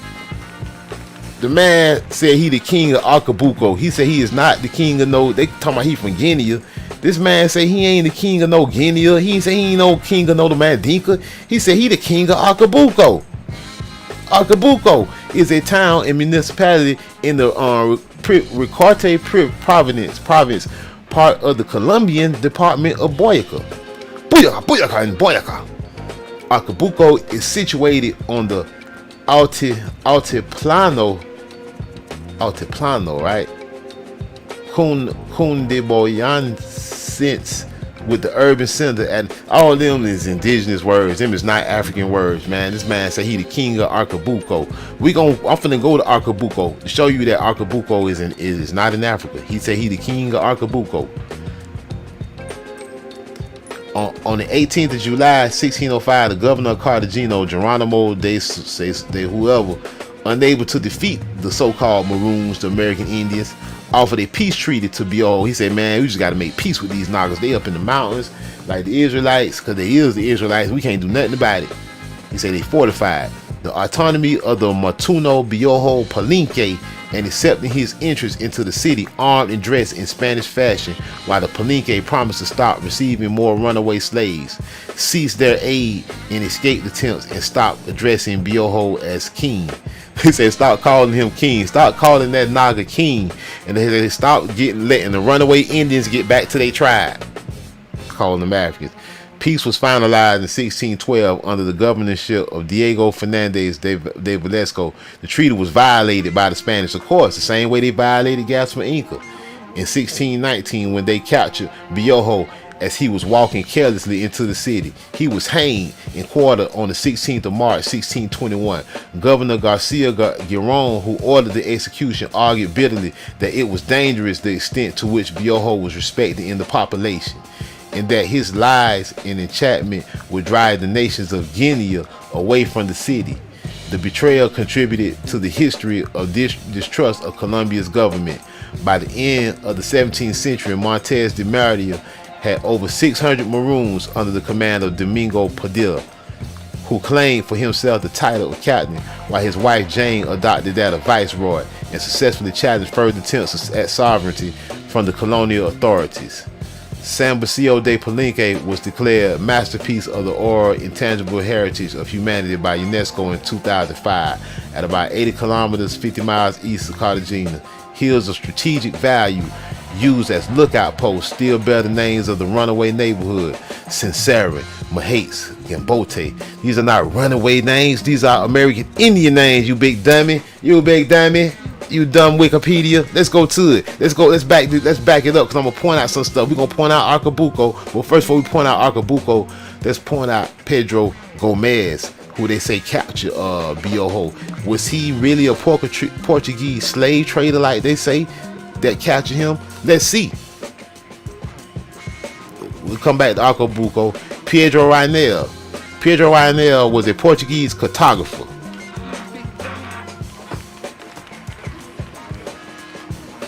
Speaker 2: The man said he the king of Arcabuco. He said he is not the king of no. They talking about he from Guinea. This man say he ain't the king of no Guinea. He say he ain't no king of no the Mandinka. He said he the king of Arcabuco. Arcabuco is a town and municipality in the Recarte province, part of the Colombian department of Boyaca. Boyaca and Boyaca. Arcabuco is situated on the Altiplano, right? Cundiboyacense with the urban center, and all of them is indigenous words. Them is not African words, man. This man said he the king of Arcabuco. I'm finna go to Arcabuco to show you that Arcabuco is not in Africa. He said he the king of Arcabuco. On the 18th of July, 1605, the governor of Cartagena, Geronimo de whoever, unable to defeat the so-called Maroons, the American Indians, offered a peace treaty to Bioho. He said, man, we just got to make peace with these niggas. They up in the mountains like the Israelites, because they is the Israelites. We can't do nothing about it. He said they fortified the autonomy of the Matuno Bioho Palenque and accepting his entrance into the city armed and dressed in Spanish fashion, while the Palenque promised to stop receiving more runaway slaves, cease their aid in escape attempts, and stop addressing Bioho as king. He said, stop calling him king. Stop calling that Naga king. And they stop letting the runaway Indians get back to their tribe. Calling them Africans. Peace was finalized in 1612 under the governorship of Diego Fernandez de Velasco. The treaty was violated by the Spanish, of course, the same way they violated Gaspar Inca in 1619 when they captured Bioho as he was walking carelessly into the city. He was hanged and quartered on the 16th of March, 1621. Governor Garcia Giron, who ordered the execution, argued bitterly that it was dangerous the extent to which Bioho was respected in the population, and that his lies and enchantment would drive the nations of Guinea away from the city. The betrayal contributed to the history of distrust of Colombia's government. By the end of the 17th century, Montes de Maria had over 600 Maroons under the command of Domingo Padilla, who claimed for himself the title of captain, while his wife Jane adopted that of viceroy and successfully challenged further attempts at sovereignty from the colonial authorities. San Basilio de Palenque was declared masterpiece of the oral intangible heritage of humanity by UNESCO in 2005 at about 80 kilometers 50 miles east of Cartagena. Hills of strategic value used as lookout posts still bear the names of the runaway neighborhood: Sincera, Mahates, Gambote. These are not runaway names. These are American Indian names, you big dummy. You big dummy. You dumb Wikipedia. Let's go to it. Let's back it up, because I'm gonna point out some stuff. We're gonna point out Arcabuco. Well, first before we point out Arcabuco, let's point out Pedro Gomez, who they say captured Bioho. Was he really a Portuguese slave trader like they say that captured him? Let's see. We'll come back to Arcabuco. Pedro Reinel. Pedro Reinel was a Portuguese cartographer.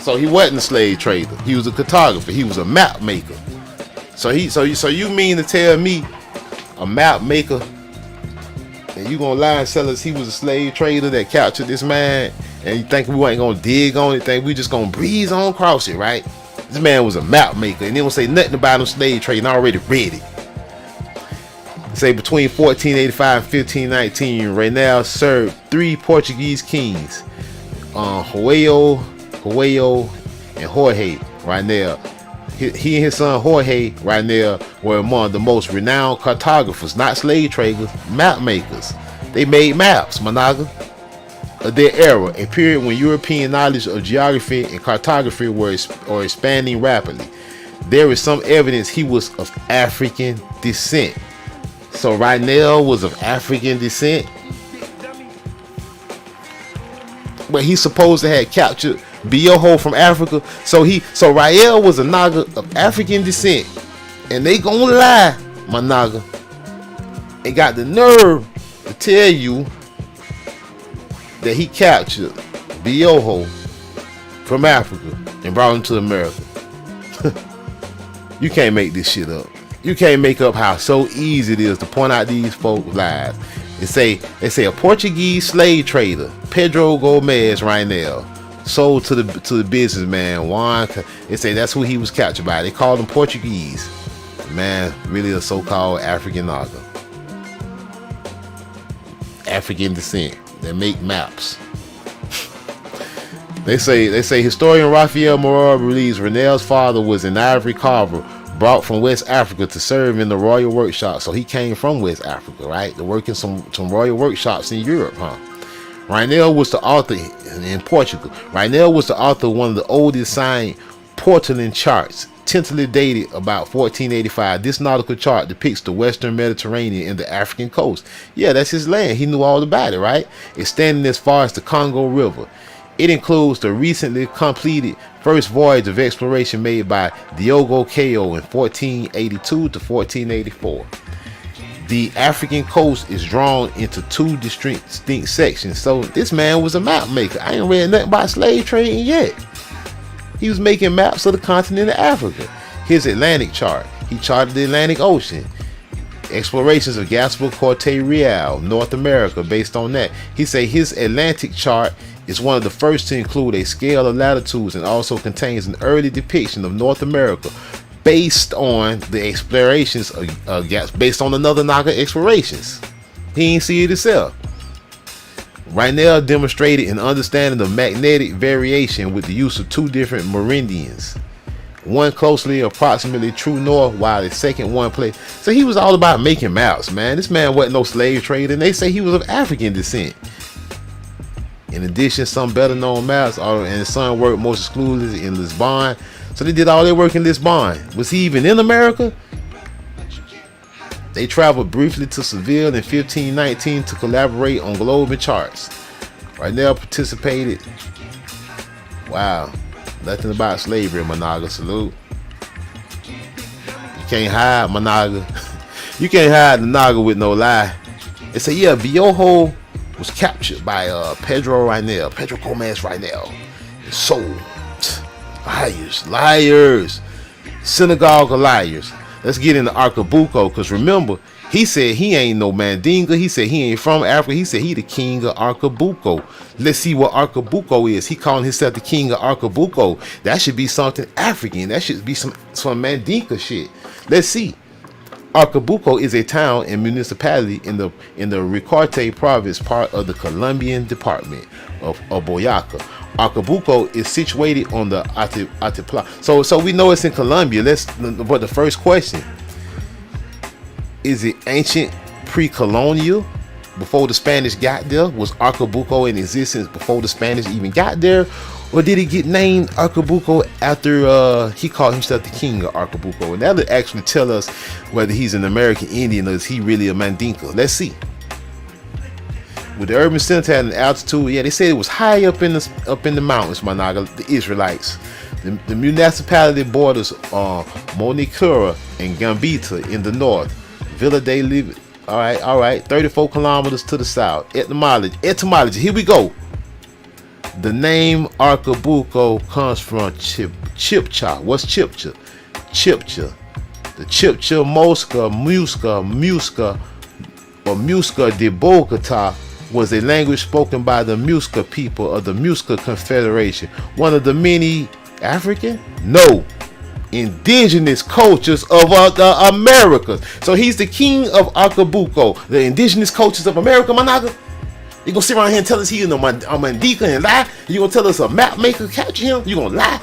Speaker 2: So he wasn't a slave trader. He was a cartographer. He was a map maker. So you mean to tell me a map maker, and you gonna lie and tell us he was a slave trader that captured this man, and you think we ain't gonna dig on it, think we just gonna breeze on across it, right? This man was a map maker, and they don't say nothing about him slave trading. I already read it. Say between 1485 and 1519, Reinel served 3 Portuguese kings, Joao, and Jorge Reinel. He and his son Jorge Reinel were among the most renowned cartographers, not slave traders, map makers. They made maps, Managa. of their era, a period when European knowledge of geography and cartography were expanding rapidly. There is some evidence he was of African descent. So Reinel was of African descent, but he's supposed to have captured Bioho from Africa. So Reinel was a Naga of African descent, and they gonna lie, my Naga, and got the nerve to tell you that he captured Bioho from Africa and brought him to America. You can't make this shit up. You can't make up how so easy it is to point out these folks' lies. They say a Portuguese slave trader, Pedro Reinel, sold to the businessman Juan. They say that's who he was captured by. They called him Portuguese. Man, really a so-called African Naga. African descent. They make maps. They say historian Rafael Moreau believes Reinel's father was an ivory carver brought from West Africa to serve in the royal workshop. So he came from West Africa, right? To work in some royal workshops in Europe, huh? Reinel was the author in Portugal. Reinel was the author of one of the oldest signed porcelain charts, tentatively dated about 1485. This nautical chart depicts the western Mediterranean and the African coast. Yeah, that's his land. He knew all about it, right? Extending as far as the Congo River. It includes the recently completed first voyage of exploration made by Diogo Caio in 1482 to 1484. The African coast is drawn into two distinct sections. So this man was a map maker. I ain't read nothing about slave trading yet. He was making maps of the continent of Africa. His Atlantic chart. He charted the Atlantic Ocean. Explorations of Gaspar Corte Real, North America, based on that. He say his Atlantic chart is one of the first to include a scale of latitudes and also contains an early depiction of North America based on the explorations of based on another Naga explorations. He ain't see it himself. Reinel demonstrated an understanding of magnetic variation with the use of two different meridians. One closely approximately true north, while the second one played. So he was all about making maps, man. This man wasn't no slave trader, and they say he was of African descent. In addition, some better known maps and his son worked most exclusively in Lisbon. So they did all their work in Lisbon. Was he even in America? They traveled briefly to Seville in 1519 to collaborate on globe and charts. Reinel participated. Wow. Nothing about slavery, Managa. Salute. You can't hide, Managa. You can't hide the Naga with no lie. They say, yeah, Bioho was captured by Pedro Reinel. Pedro Gomez Reinel. Sold. Liars. Synagogue of liars. Let's get into Arcabuco, because remember, he said he ain't no Mandinga. He said he ain't from Africa. He said he the king of Arcabuco. Let's see what Arcabuco is. He calling himself the king of Arcabuco. That should be something African. That should be some Mandinka shit. Let's see. Arcabuco is a town and municipality in the Ricaurte province, part of the Colombian department of Boyaca. Arcabuco is situated on the Altiplano. So we know it's in Colombia. But the first question, is it ancient pre-colonial, before the Spanish got there? Was Arcabuco in existence before the Spanish even got there? Or did it get named Arcabuco after he called himself the king of Arcabuco? And that'll actually tell us whether he's an American Indian or is he really a Mandinka. Let's see. With the urban center at an altitude, yeah, they said it was high up in the mountains, Managa, the Israelites. The municipality borders Monicura and Gambita in the north. Villa de Live, all right, 34 kilometers to the south. Etymology, here we go. The name Arcabuco comes from Chipcha. What's Chipcha? Chipcha. The Chipcha Musca or Musca de Bogota was a language spoken by the Musca people of the Musca Confederation, one of the many African? No. Indigenous cultures of the Americas. So he's the king of Arcabuco, the indigenous cultures of America, Managa. You gonna sit around here and tell us he's a Mandinka and lie? You gonna tell us a map maker captured him? You gonna lie?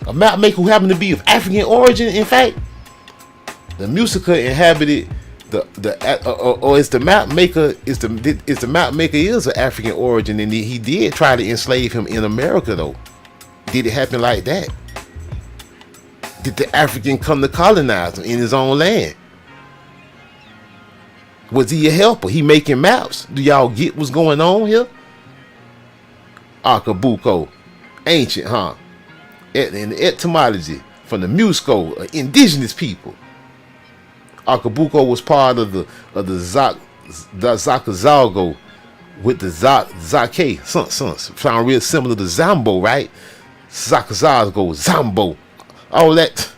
Speaker 2: A map maker who happened to be of African origin, in fact? The Musica inhabited or is the map maker is the map maker is of African origin, and he did try to enslave him in America though. Did it happen like that? Did the African come to colonize him in his own land? Was he a helper? He making maps. Do y'all get what's going on here? Arcabuco, ancient, huh? In the etymology from the Musco, indigenous people. Arcabuco was part of the Zacazalgo with the Zake. Sound real similar to Zambo, right? Zacazalgo, Zambo, all that.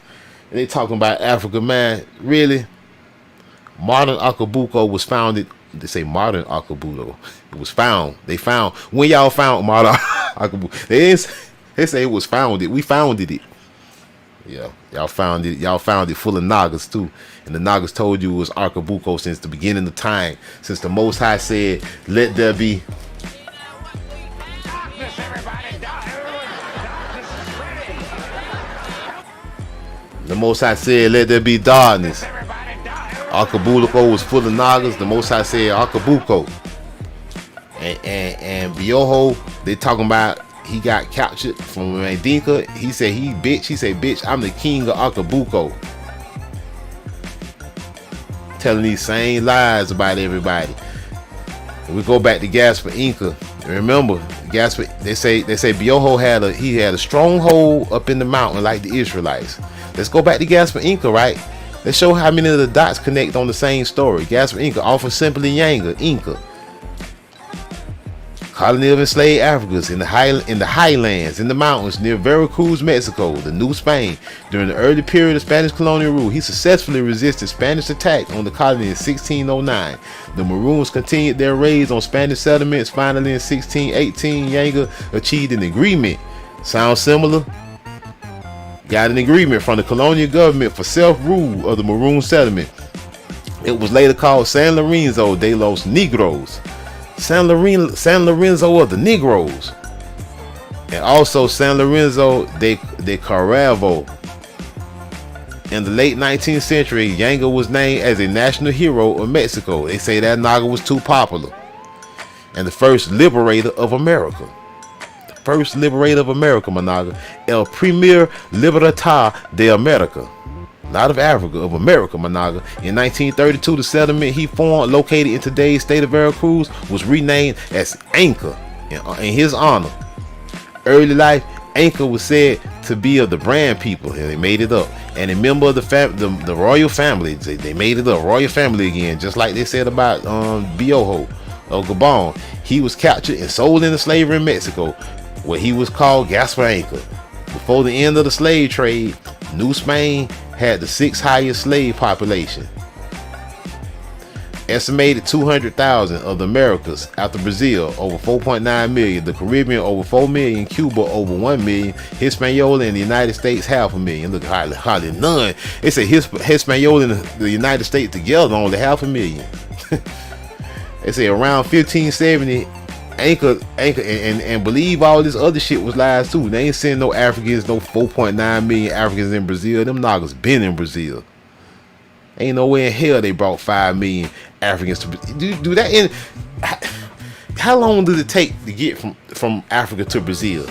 Speaker 2: And they talking about Africa, man. Really? Modern Arcabuco was founded. They say modern Arcabuco. It was found. They found. When y'all found modern Arcabuco, they say it was founded. We founded it. Yeah, y'all found it. Y'all found it full of Nagas too. And the Nagas told you it was Arcabuco since the beginning of time. Since the Most High said, "Let there be."
Speaker 3: Darkness, everybody,
Speaker 2: The Most High said, "Let there be darkness." Arcabuco was full of Nagas. The Most High said Arcabuco. And Bioho, they talking about he got captured from Mandinka. He said bitch, I'm the king of Arcabuco. Telling these same lies about everybody. And we go back to Gaspar Inca. Remember, Gaspar, they say Bioho had a stronghold up in the mountain like the Israelites. Let's go back to Gaspar Inca, right? Let's show how many of the dots connect on the same story. Gaspar Inca, often simply Yanga, Inca. Colony of enslaved Africans in the highlands, in the mountains near Veracruz, Mexico, the New Spain. During the early period of Spanish colonial rule, he successfully resisted Spanish attack on the colony in 1609. The Maroons continued their raids on Spanish settlements. Finally, in 1618, Yanga achieved an agreement. Sound similar? Got an agreement from the colonial government for self-rule of the Maroon settlement. It was later called San Lorenzo de los Negros. San Lorenzo of the Negroes. And also San Lorenzo de Caravo. In the late 19th century, Yanga was named as a national hero of Mexico. They say that Naga was too popular. And the first liberator of America. First liberator of America, Managa. El Primer Libertad de America. Not of Africa, of America, Managa. In 1932, the settlement he formed, located in today's state of Veracruz, was renamed as Anca in his honor. Early life, Anca was said to be of the Brand people, and they made it up. And a member of the royal family. They made it up, royal family again, just like they said about Bioho of Gabon. He was captured and sold into slavery in Mexico, where he was called Gaspar Inca. Before the end of the slave trade, New Spain had the 6th highest slave population. Estimated 200,000 of the Americas after Brazil, over 4.9 million, the Caribbean over 4 million, Cuba over 1 million, Hispaniola in the United States 500,000. Look, hardly none. They say Hispaniola and the United States together only 500,000. They say around 1570, Anchor and believe all this other shit was lies too. They ain't sending no Africans, no 4.9 million Africans in Brazil. Them Nagas been in Brazil. Ain't no way in hell they brought 5 million Africans to do that. In how long did it take to get from Africa to Brazil?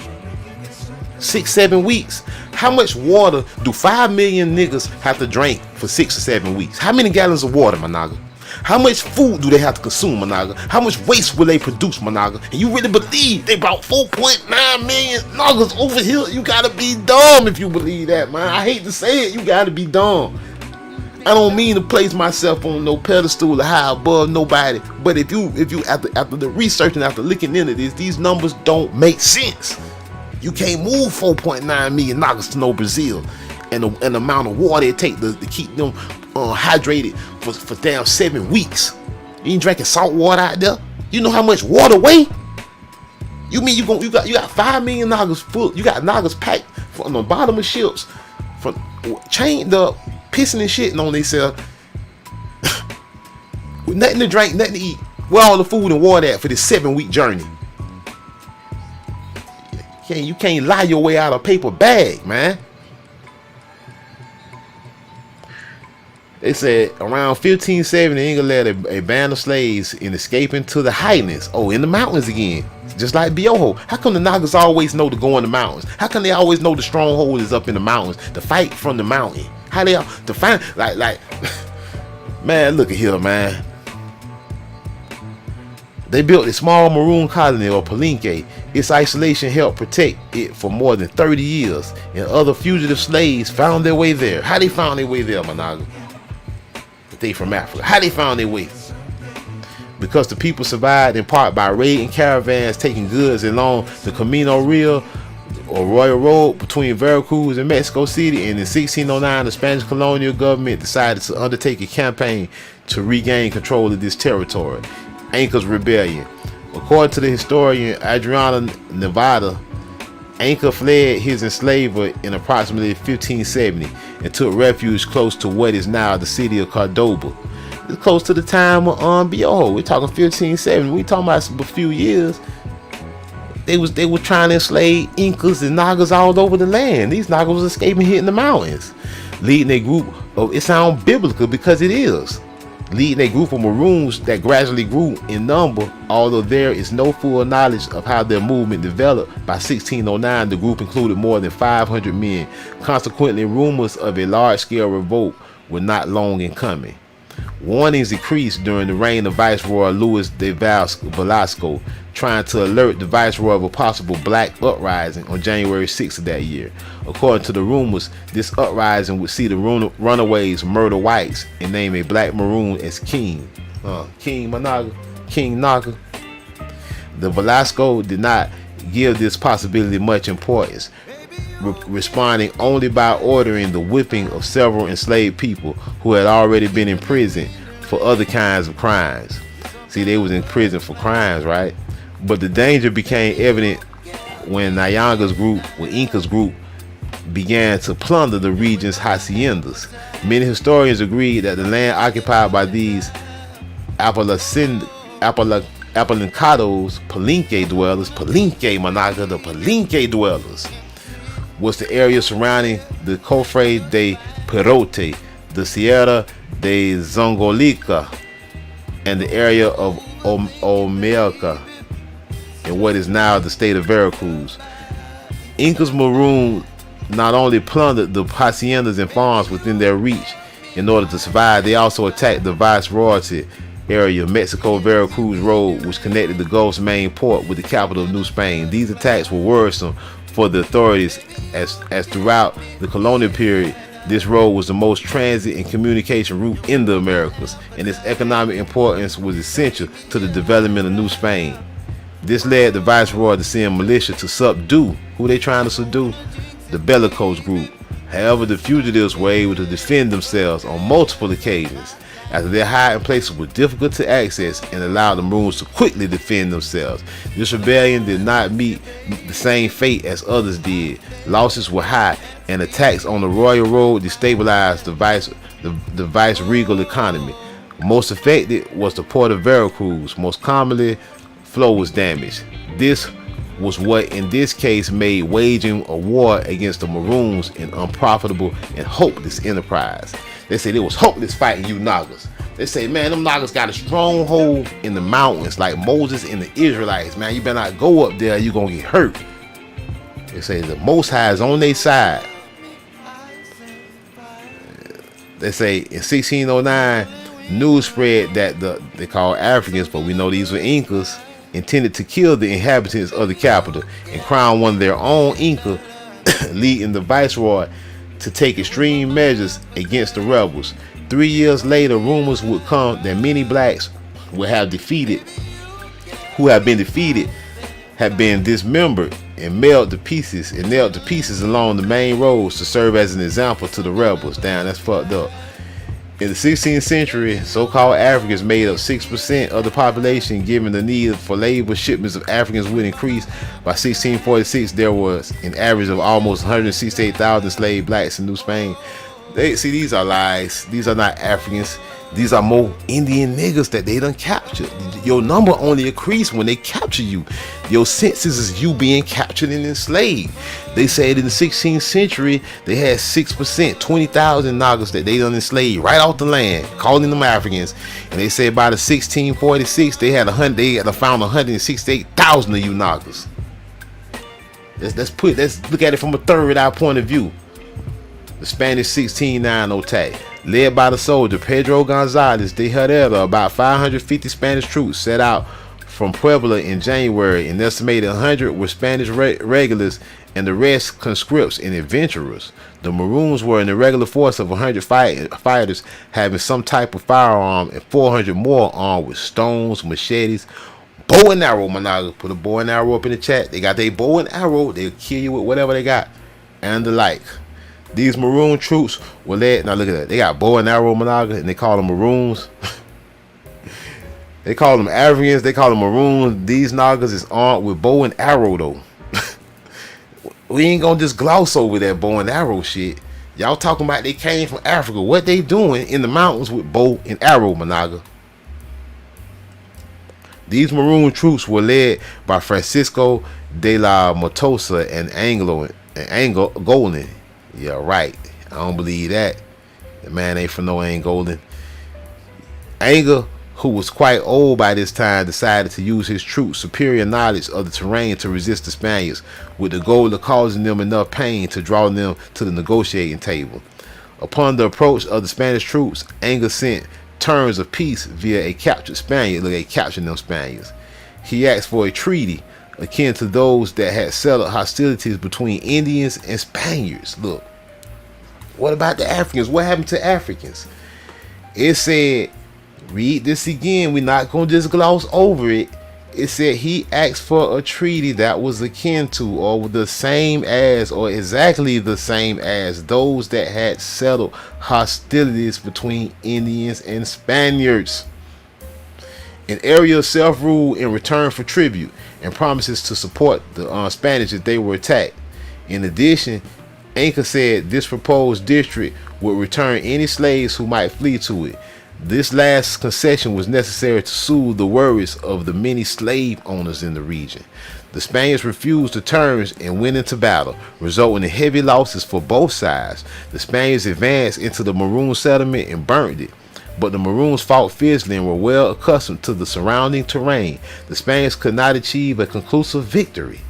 Speaker 2: 6-7 weeks. How much water do 5 million niggas have to drink for 6 or 7 weeks? How many gallons of water, my nigga? How much food do they have to consume, Managa? How much waste will they produce, Managa? And you really believe they brought 4.9 million Nagas over here? You gotta be dumb if you believe that, man. I hate to say it, you gotta be dumb. I don't mean to place myself on no pedestal or high above nobody, but if you after the research and after looking into this, these numbers don't make sense. You can't move 4.9 million Nagas to no Brazil, and the amount of water it takes to keep them hydrated for damn 7 weeks. You ain't drinking salt water out there? You know how much water weigh? You mean you got 5 million Nagas full? You got Nagas packed from the bottom of ships, from chained up, pissing and shitting on themselves, with nothing to drink, nothing to eat. Where all the food and water at for this 7-week journey? You can't lie your way out of a paper bag, man. They said around 1570, England led a band of slaves in escaping to the highlands. Oh, in the mountains again. Just like Bioho. How come the Nagas always know to go in the mountains? How come they always know the stronghold is up in the mountains? To fight from the mountain. How they to find like man, look at here, man. They built a small maroon colony or palinque. Its isolation helped protect it for more than 30 years. And other fugitive slaves found their way there. How they found their way there, Managa? They from Africa. How they found their way? Because the people survived in part by raiding caravans taking goods along the Camino Real or Royal Road between Veracruz and Mexico City. And in 1609, the Spanish colonial government decided to undertake a campaign to regain control of this territory. Inca's Rebellion. According to the historian Adriana Nevada, Inca fled his enslaver in approximately 1570 and took refuge close to what is now the city of Cordoba. It's close to the time of Bioho. We're talking 1570. We talking about a few years. They were trying to enslave Incas and Nagas all over the land. These Nagas was escaping hitting the mountains, leading a group of. It sounds biblical because it is. Leading a group of Maroons that gradually grew in number, although there is no full knowledge of how their movement developed. By 1609, the group included more than 500 men. Consequently, rumors of a large-scale revolt were not long in coming. Warnings increased during the reign of Viceroy Luis de Velasco, trying to alert the Viceroy of a possible black uprising on January 6th of that year. According to the rumors, this uprising would see the runaways murder whites and name a black maroon as king. King Managa, King Naga. The Velasco did not give this possibility much importance, responding only by ordering the whipping of several enslaved people who had already been in prison for other kinds of crimes. See, they was in prison for crimes, right? But the danger became evident when Inca's group began to plunder the region's haciendas. Many historians agree that the land occupied by these Apalincados, Palinque dwellers, Palinque Managa, the Palinque dwellers, was the area surrounding the Cofre de Perote, the Sierra de Zongolica, and the area of Omeaca, in what is now the state of Veracruz. Inca's Maroon not only plundered the haciendas and farms within their reach in order to survive, they also attacked the Viceroyalty area, Mexico Veracruz Road, which connected the Gulf's main port with the capital of New Spain. These attacks were worrisome for the authorities as throughout the colonial period, this road was the most transit and communication route in the Americas, and its economic importance was essential to the development of New Spain. This led the Viceroy to send militia to subdue. Who they trying to subdue? The Bellicose group. However, the fugitives were able to defend themselves on multiple occasions, after their hiding places were difficult to access and allowed the Maroons to quickly defend themselves. This rebellion did not meet the same fate as others did. Losses were high, and attacks on the Royal Road destabilized the vice-regal economy. Most affected was the port of Veracruz. Most commonly, flow was damaged. This was what in this case made waging a war against the Maroons an unprofitable and hopeless enterprise. They said it was hopeless fighting you Nagas. They say, man, them Nagas got a stronghold in the mountains like Moses and the Israelites. Man, you better not go up there, you gonna get hurt. They say the Most High is on their side. They say in 1609, news spread that they called Africans, but we know these were Incas, intended to kill the inhabitants of the capital and crown one of their own Inca, leading the Viceroy to take extreme measures against the rebels. 3 years later, rumors would come that many blacks who had been defeated had been dismembered and nailed to pieces along the main roads to serve as an example to the rebels. Damn, that's fucked up. In the 16th century, so-called Africans made up 6% of the population. Given the need for labor, shipments of Africans would increase. By 1646, there was an average of almost 168,000 slave blacks in New Spain. They see these are lies. These are not Africans. These are more Indian niggas that they done captured. Your number only increase when they capture you. Your census is you being captured and enslaved. They said in the 16th century they had 6%, 20,000 Nagas that they done enslaved right off the land, calling them Africans. And they said by the 1646 they had found 168,000 of you Nagas. Let's look at it from a third eye point of view. The Spanish 1690 attack, led by the soldier Pedro Gonzalez de Herrera, about 550 Spanish troops set out from Puebla in January. An estimated 100 were Spanish regulars and the rest conscripts and adventurers. The Maroons were an irregular force of 100 fighters having some type of firearm and 400 more armed with stones, machetes, bow and arrow. Managa, put a bow and arrow up in the chat. They got their bow and arrow. They'll kill you with whatever they got and the like. These Maroon troops were led. Now look at that. They got bow and arrow, Managa, and they call them Maroons. They call them Africans. They call them Maroons. These Nagas is armed with bow and arrow, though. We ain't gonna just gloss over that bow and arrow shit. Y'all talking about they came from Africa. What they doing in the mountains with bow and arrow, Managa? These Maroon troops were led by Francisco de la Matosa and Angolan. Yeah, right. I don't believe that. The man ain't from no Angolan. Anga, who was quite old by this time, decided to use his troops' superior knowledge of the terrain to resist the Spaniards, with the goal of causing them enough pain to draw them to the negotiating table. Upon the approach of the Spanish troops, Anga sent terms of peace via a captured Spaniard. Look, they captured them Spaniards. He asked for a treaty akin to those that had settled hostilities between Indians and Spaniards. Look, what about the Africans? What happened to Africans? It said, read this again, we're not going to just gloss over it. It said he asked for a treaty that was akin to or the same as or exactly the same as those that had settled hostilities between Indians and Spaniards. An area of self-rule in return for tribute and promises to support the Spanish if they were attacked. In addition, Anka said this proposed district would return any slaves who might flee to it. This last concession was necessary to soothe the worries of the many slave owners in the region. The Spaniards refused the terms and went into battle, resulting in heavy losses for both sides. The Spaniards advanced into the Maroon settlement and burned it. But the Maroons fought fiercely and were well accustomed to the surrounding terrain. The Spaniards could not achieve a conclusive victory.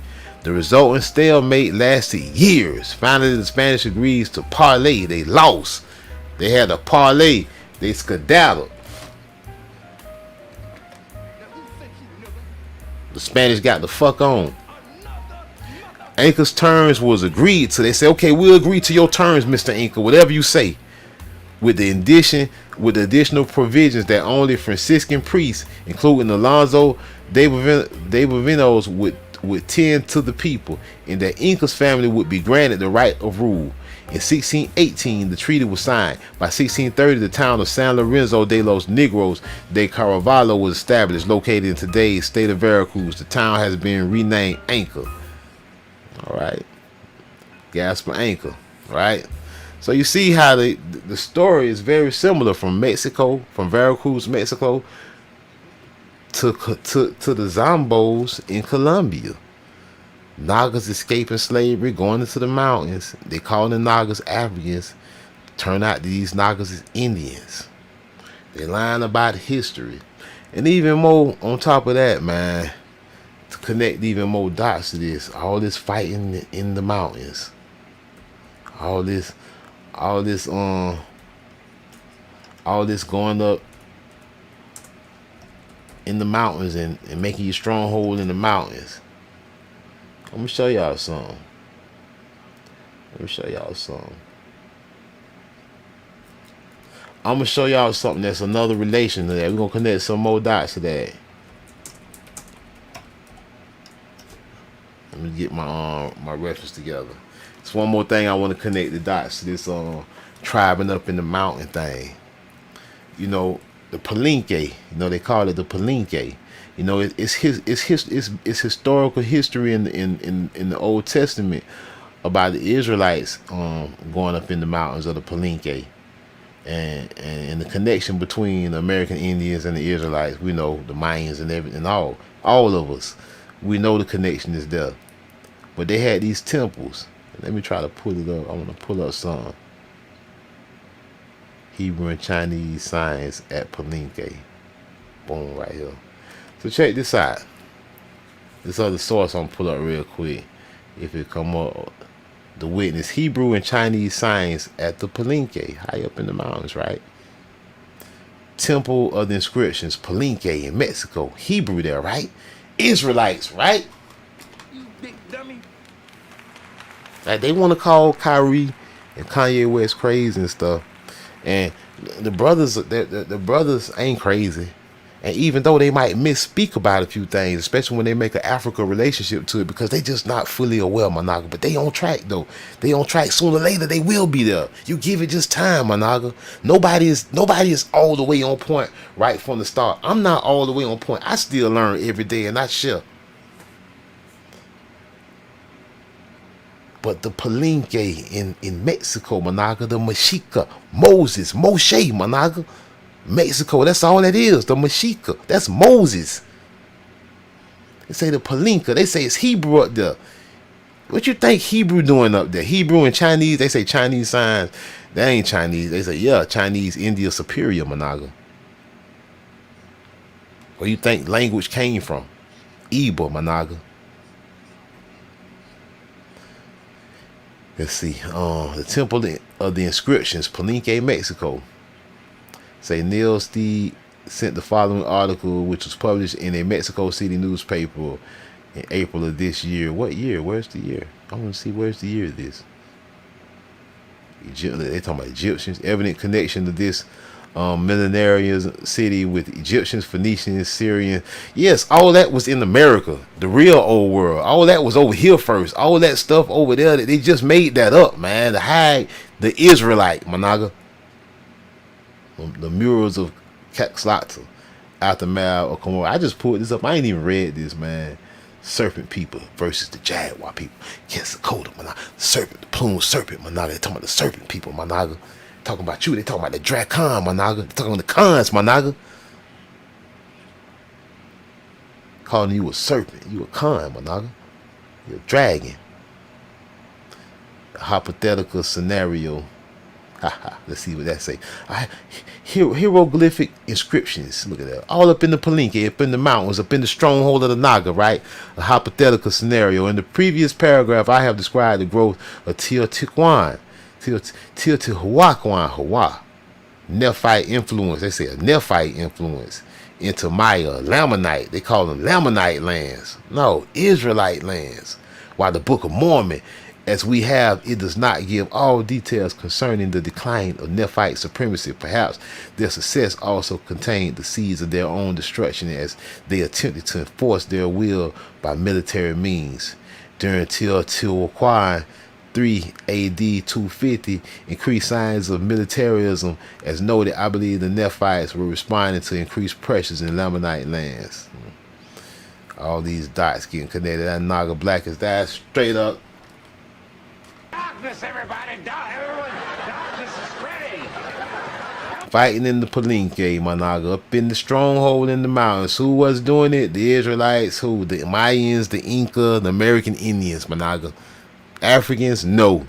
Speaker 2: The resulting stalemate lasted years. Finally, the Spanish agreed to parley. They lost. They had a parley. They skedaddled. The Spanish got the fuck on. Anka's terms was agreed to. They said, okay, we'll agree to your terms, Mr. Anka, whatever you say. With the additional provisions that only Franciscan priests, including Alonso de Bovinos, would tend to the people, and that Inca's family would be granted the right of rule. In 1618, the treaty was signed. By 1630, the town of San Lorenzo de los Negros de Caravallo was established, located in today's state of Veracruz. The town has been renamed Anca. All right, Gasper Anca. Right. So you see how the story is very similar from Mexico, from Veracruz, Mexico, to the Zambos in Colombia. Nagas escaping slavery, going into the mountains. They call the Nagas Africans. Turn out these Nagas is Indians. They lying about history. And even more on top of that, man, to connect even more dots to this, all this fighting in the mountains. All this going up in the mountains and making your stronghold in the mountains. I'm gonna show y'all something. I'm gonna show y'all something that's another relation to that. We're gonna connect some more dots to that. Let me get my reference together. It's one more thing I want to connect the dots to this tribing up in the mountain thing. You know, the Palenque. You know, they call it the Palenque. You know, it's historical history in the Old Testament about the Israelites going up in the mountains of the Palenque, and the connection between the American Indians and the Israelites. We know the Mayans and everything, all of us, we know the connection is there. But they had these temples. Let me try to pull it up. I want to pull up some Hebrew and Chinese signs at Palenque. Boom, right here. So check this out. This other source I'm gonna pull up real quick. If it come up, the witness Hebrew and Chinese signs at the Palenque, high up in the mountains, right? Temple of the Inscriptions, Palenque in Mexico. Hebrew there, right? Israelites, right?
Speaker 3: You big dummy.
Speaker 2: Like they want to call Kyrie and Kanye West crazy and stuff, and the brothers, the brothers ain't crazy. And even though they might misspeak about a few things, especially when they make an Africa relationship to it, because they just not fully aware, Managa. But they on track though. They on track. Sooner or later they will be there. You give it just time, Managa. Nobody is all the way on point right from the start. I'm not all the way on point. I still learn every day and I share. But the Palenque in Mexico, Managa, the Mexica, Moses, Moshe, Managa. Mexico, that's all that is. The Mexica, that's Moses. They say the Palenque, they say it's Hebrew up there. What you think Hebrew doing up there? Hebrew and Chinese, they say Chinese signs. They ain't Chinese. They say, yeah, Chinese, India superior, Managa. Where you think language came from? Iba, Managa. Let's see. The Temple of the Inscriptions, Palenque, Mexico. Say Neil Steed sent the following article, which was published in a Mexico City newspaper in April of this year. What year? Where's the year? I want to see where's the year of this. They talking about Egyptians. Evident connection to this millenarian city with Egyptians, Phoenicians, Syrians. Yes, all that was in America, the real old world. All that was over here first. All that stuff over there, they just made that up, man. To hide the Israelite, Managa. The murals of Quetzalcoatl, aftermath of Colombia. I just pulled this up. I ain't even read this, man. Serpent people versus the Jaguar people. Quetzalcoatl, Managa. Serpent, the plume serpent, Managa. They talking about the serpent people, Managa. Talking about you. They talking about the Dracon, Managa. They talking about the cons, Managa. Calling you a serpent. You a con, Managa. You a dragon. A hypothetical scenario. Let's see what that say. Hieroglyphic inscriptions. Look at that. All up in the Palenque, up in the mountains, up in the stronghold of the Naga, right? A hypothetical scenario. In the previous paragraph, I have described the growth of Teotihuacan, Hawa. Nephite influence. They say a Nephite influence into Maya, Lamanite. They call them Lamanite lands. No, Israelite lands. While the Book of Mormon, as we have, it does not give all details concerning the decline of Nephite supremacy. Perhaps their success also contained the seeds of their own destruction as they attempted to enforce their will by military means. During Teotihuacan 3 AD 250, increased signs of militarism as noted. I believe the Nephites were responding to increased pressures in Lamanite lands. All these dots getting connected. That Naga Black is that straight up.
Speaker 3: Darkness, everybody. Everyone. Darkness is spreading.
Speaker 2: Fighting in the Palenque, Managa, up in the stronghold in the mountains. Who was doing it? The Israelites. Who? The Mayans, the Inca, the American Indians, Managa. Africans? No.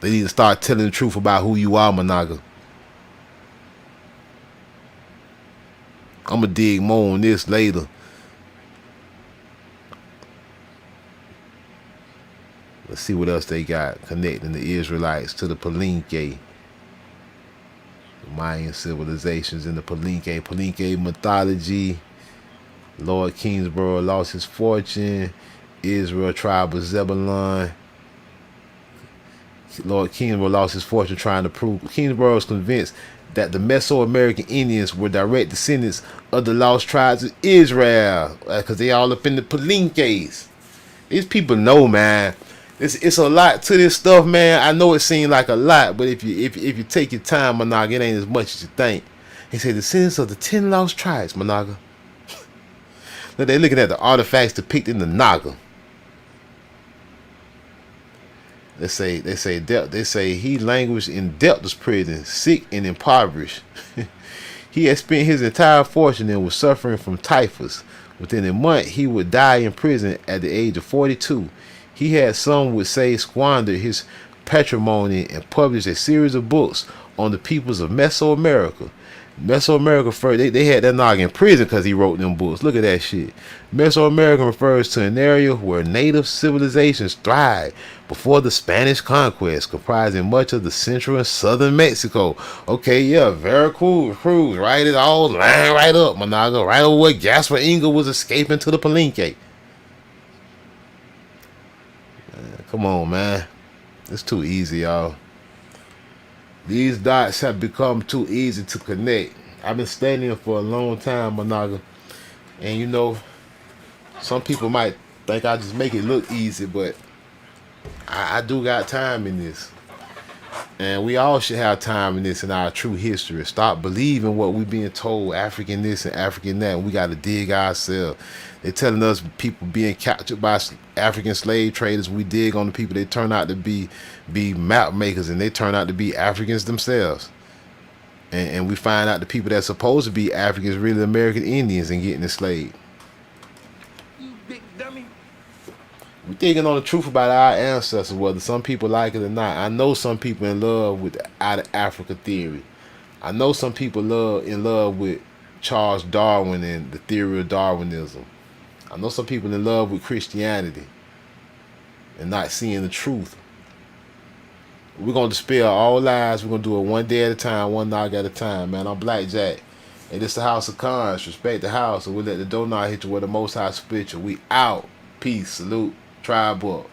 Speaker 2: They need to start telling the truth about who you are, Managa. I'm going to dig more on this later. Let's see what else they got connecting the Israelites to the Palenque. The Mayan civilizations in the Palenque. Palenque mythology. Lord Kingsborough lost his fortune. Israel tribe of Zebulun. Lord Kingsborough lost his fortune trying to prove. Kingsborough is convinced that the Mesoamerican Indians were direct descendants of the lost tribes of Israel, because they all up in the Palenques. These people know, man. It's a lot to this stuff, man. I know it seems like a lot, but if you take your time, Managa, it ain't as much as you think. He said descendants of the 10 lost tribes, Managa. Look, they're looking at the artifacts depicted in the Naga. They say he languished in debtor's prison, sick and impoverished. He had spent his entire fortune and was suffering from typhus. Within a month, he would die in prison at the age of 42. He had, some would say, squandered his patrimony and published a series of books on the peoples of Mesoamerica. Mesoamerica first, they had that nog in prison because he wrote them books. Look at that shit. Mesoamerica refers to an area where native civilizations thrived before the Spanish conquest, comprising much of the central and southern Mexico. Okay, yeah, very cool. Cruz, right? It all line right up, Monaga, right over where Gaspar Inga was escaping to the Palenque. Come on, man. It's too easy, y'all. These dots have become too easy to connect. I've been studying for a long time, Monaga. And you know, some people might think I just make it look easy, but I do got time in this. And we all should have time in this in our true history. Stop believing what we being told, African this and African that. We got to dig ourselves. They telling us people being captured by African slave traders. We dig on the people. They turn out to be map makers, and they turn out to be Africans themselves. And we find out the people that's supposed to be Africans really American Indians and getting enslaved.
Speaker 3: You big dummy.
Speaker 2: We digging on the truth about our ancestors, whether some people like it or not. I know some people in love with the out of Africa theory. I know some people in love with Charles Darwin and the theory of Darwinism. I know some people in love with Christianity and not seeing the truth. We're going to dispel all lies. We're going to do it one day at a time, one knock at a time, man. I'm Blackjack. And this the House of Cons. Respect the house, or we'll let the door knock hit you where the Most High split you. We out. Peace. Salute. Tribe up.